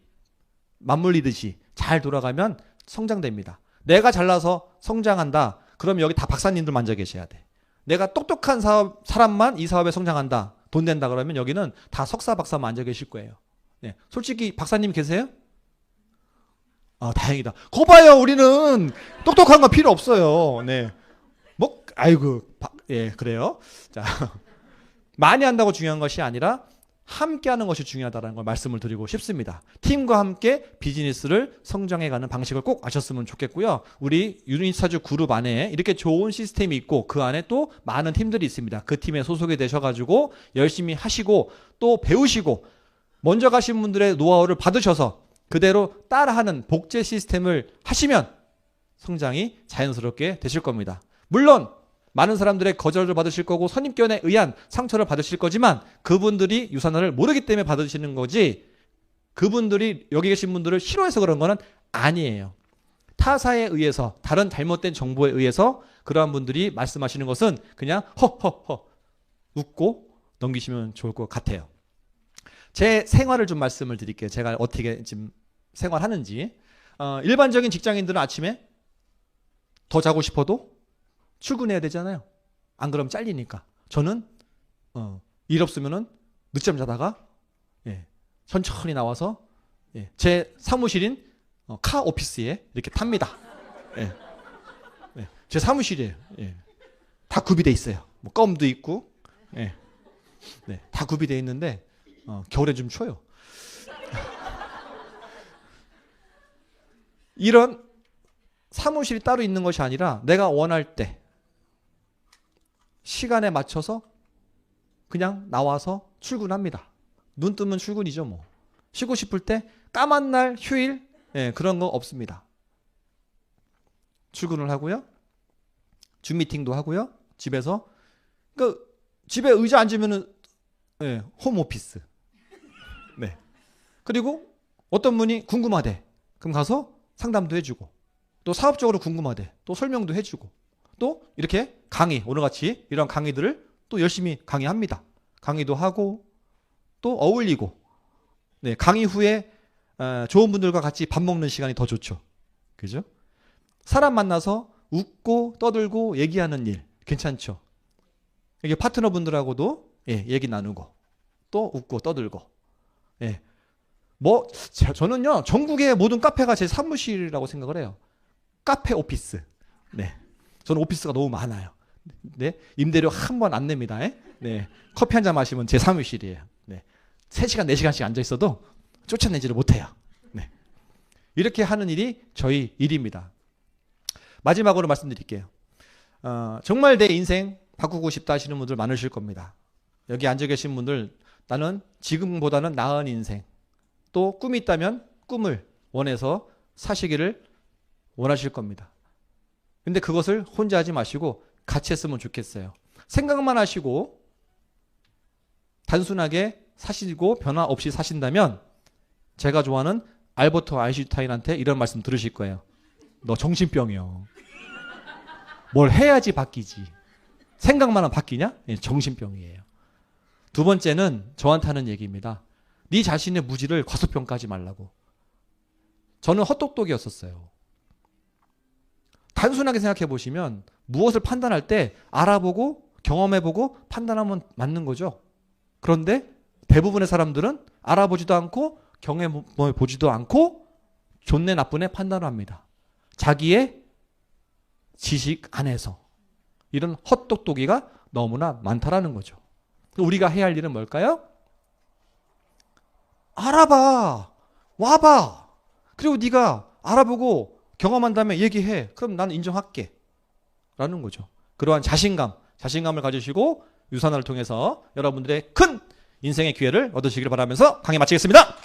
맞물리듯이 잘 돌아가면 성장됩니다. 내가 잘나서 성장한다. 그럼 여기 다 박사님들 앉아 계셔야 돼. 내가 똑똑한 사람만 이 사업에 성장한다. 돈 된다 그러면 여기는 다 석사 박사만 앉아 계실 거예요. 네. 솔직히 박사님 계세요? 아, 다행이다. 거 봐요. 우리는 똑똑한 거 필요 없어요. 네. 뭐, 아이고, 예, 그래요. 자, 많이 한다고 중요한 것이 아니라 함께 하는 것이 중요하다는 걸 말씀을 드리고 싶습니다. 팀과 함께 비즈니스를 성장해가는 방식을 꼭 아셨으면 좋겠고요. 우리 유니스타즈 그룹 안에 이렇게 좋은 시스템이 있고 그 안에 또 많은 팀들이 있습니다. 그 팀에 소속이 되셔가지고 열심히 하시고 또 배우시고 먼저 가신 분들의 노하우를 받으셔서 그대로 따라하는 복제 시스템을 하시면 성장이 자연스럽게 되실 겁니다. 물론 많은 사람들의 거절을 받으실 거고 선입견에 의한 상처를 받으실 거지만 그분들이 유산화를 모르기 때문에 받으시는 거지 그분들이 여기 계신 분들을 싫어해서 그런 거는 아니에요. 타사에 의해서 다른 잘못된 정보에 의해서 그러한 분들이 말씀하시는 것은 그냥 허허허 웃고 넘기시면 좋을 것 같아요. 제 생활을 좀 말씀을 드릴게요. 제가 어떻게 지금 생활하는지. 일반적인 직장인들은 아침에 더 자고 싶어도 출근해야 되잖아요. 안 그러면 잘리니까. 저는 일 없으면은 늦잠 자다가 예, 천천히 나와서 예, 제 사무실인 카 오피스에 이렇게 탑니다. 예, 예, 제 사무실이에요. 예, 다 구비돼 있어요. 뭐 껌도 있고, 예, 네, 다 구비돼 있는데 겨울에 좀 추워요. 이런 사무실이 따로 있는 것이 아니라 내가 원할 때 시간에 맞춰서 그냥 나와서 출근합니다. 눈 뜨면 출근이죠 뭐. 쉬고 싶을 때 까만 날 휴일 예, 그런 거 없습니다. 출근을 하고요. 줌 미팅도 하고요. 집에서 그러니까 집에 의자 앉으면은 예, 홈 오피스. 네. 그리고 어떤 분이 궁금하대. 그럼 가서 상담도 해주고 또 사업적으로 궁금하대. 또 설명도 해주고 또 이렇게 강의, 오늘같이 이런 강의들을 또 열심히 강의합니다. 강의도 하고 또 어울리고 네, 강의 후에 좋은 분들과 같이 밥 먹는 시간이 더 좋죠. 그죠? 사람 만나서 웃고 떠들고 얘기하는 일 괜찮죠? 이게 파트너분들하고도 예, 얘기 나누고 또 웃고 떠들고 예. 뭐 저는요 전국의 모든 카페가 제 사무실이라고 생각을 해요. 카페 오피스. 네. 저는 오피스가 너무 많아요. 네. 임대료 한 번 안 냅니다. 네. 커피 한 잔 마시면 제 사무실이에요. 네. 3시간, 4시간씩 앉아 있어도 쫓아내지를 못해요. 네. 이렇게 하는 일이 저희 일입니다. 마지막으로 말씀드릴게요. 정말 내 인생 바꾸고 싶다 하시는 분들 많으실 겁니다. 여기 앉아 계신 분들 나는 지금보다는 나은 인생 또 꿈이 있다면 꿈을 원해서 사시기를 원하실 겁니다. 근데 그것을 혼자 하지 마시고 같이 했으면 좋겠어요. 생각만 하시고 단순하게 사시고 변화 없이 사신다면 제가 좋아하는 알버트 아인슈타인한테 이런 말씀 들으실 거예요. 너 정신병이요. 뭘 해야지 바뀌지. 생각만 하면 바뀌냐? 정신병이에요. 두 번째는 저한테 하는 얘기입니다. 네 자신의 무지를 과소평가하지 말라고. 저는 헛똑똑이었었어요. 단순하게 생각해 보시면 무엇을 판단할 때 알아보고 경험해보고 판단하면 맞는 거죠. 그런데 대부분의 사람들은 알아보지도 않고 경험해보지도 않고 좋네 나쁘네 판단을 합니다. 자기의 지식 안에서. 이런 헛똑똑이가 너무나 많다라는 거죠. 우리가 해야 할 일은 뭘까요? 알아봐. 와봐. 그리고 네가 알아보고 경험한 다음에 얘기해. 그럼 난 인정할게. 라는 거죠. 그러한 자신감을 가지시고 유산화를 통해서 여러분들의 큰 인생의 기회를 얻으시길 바라면서 강의 마치겠습니다.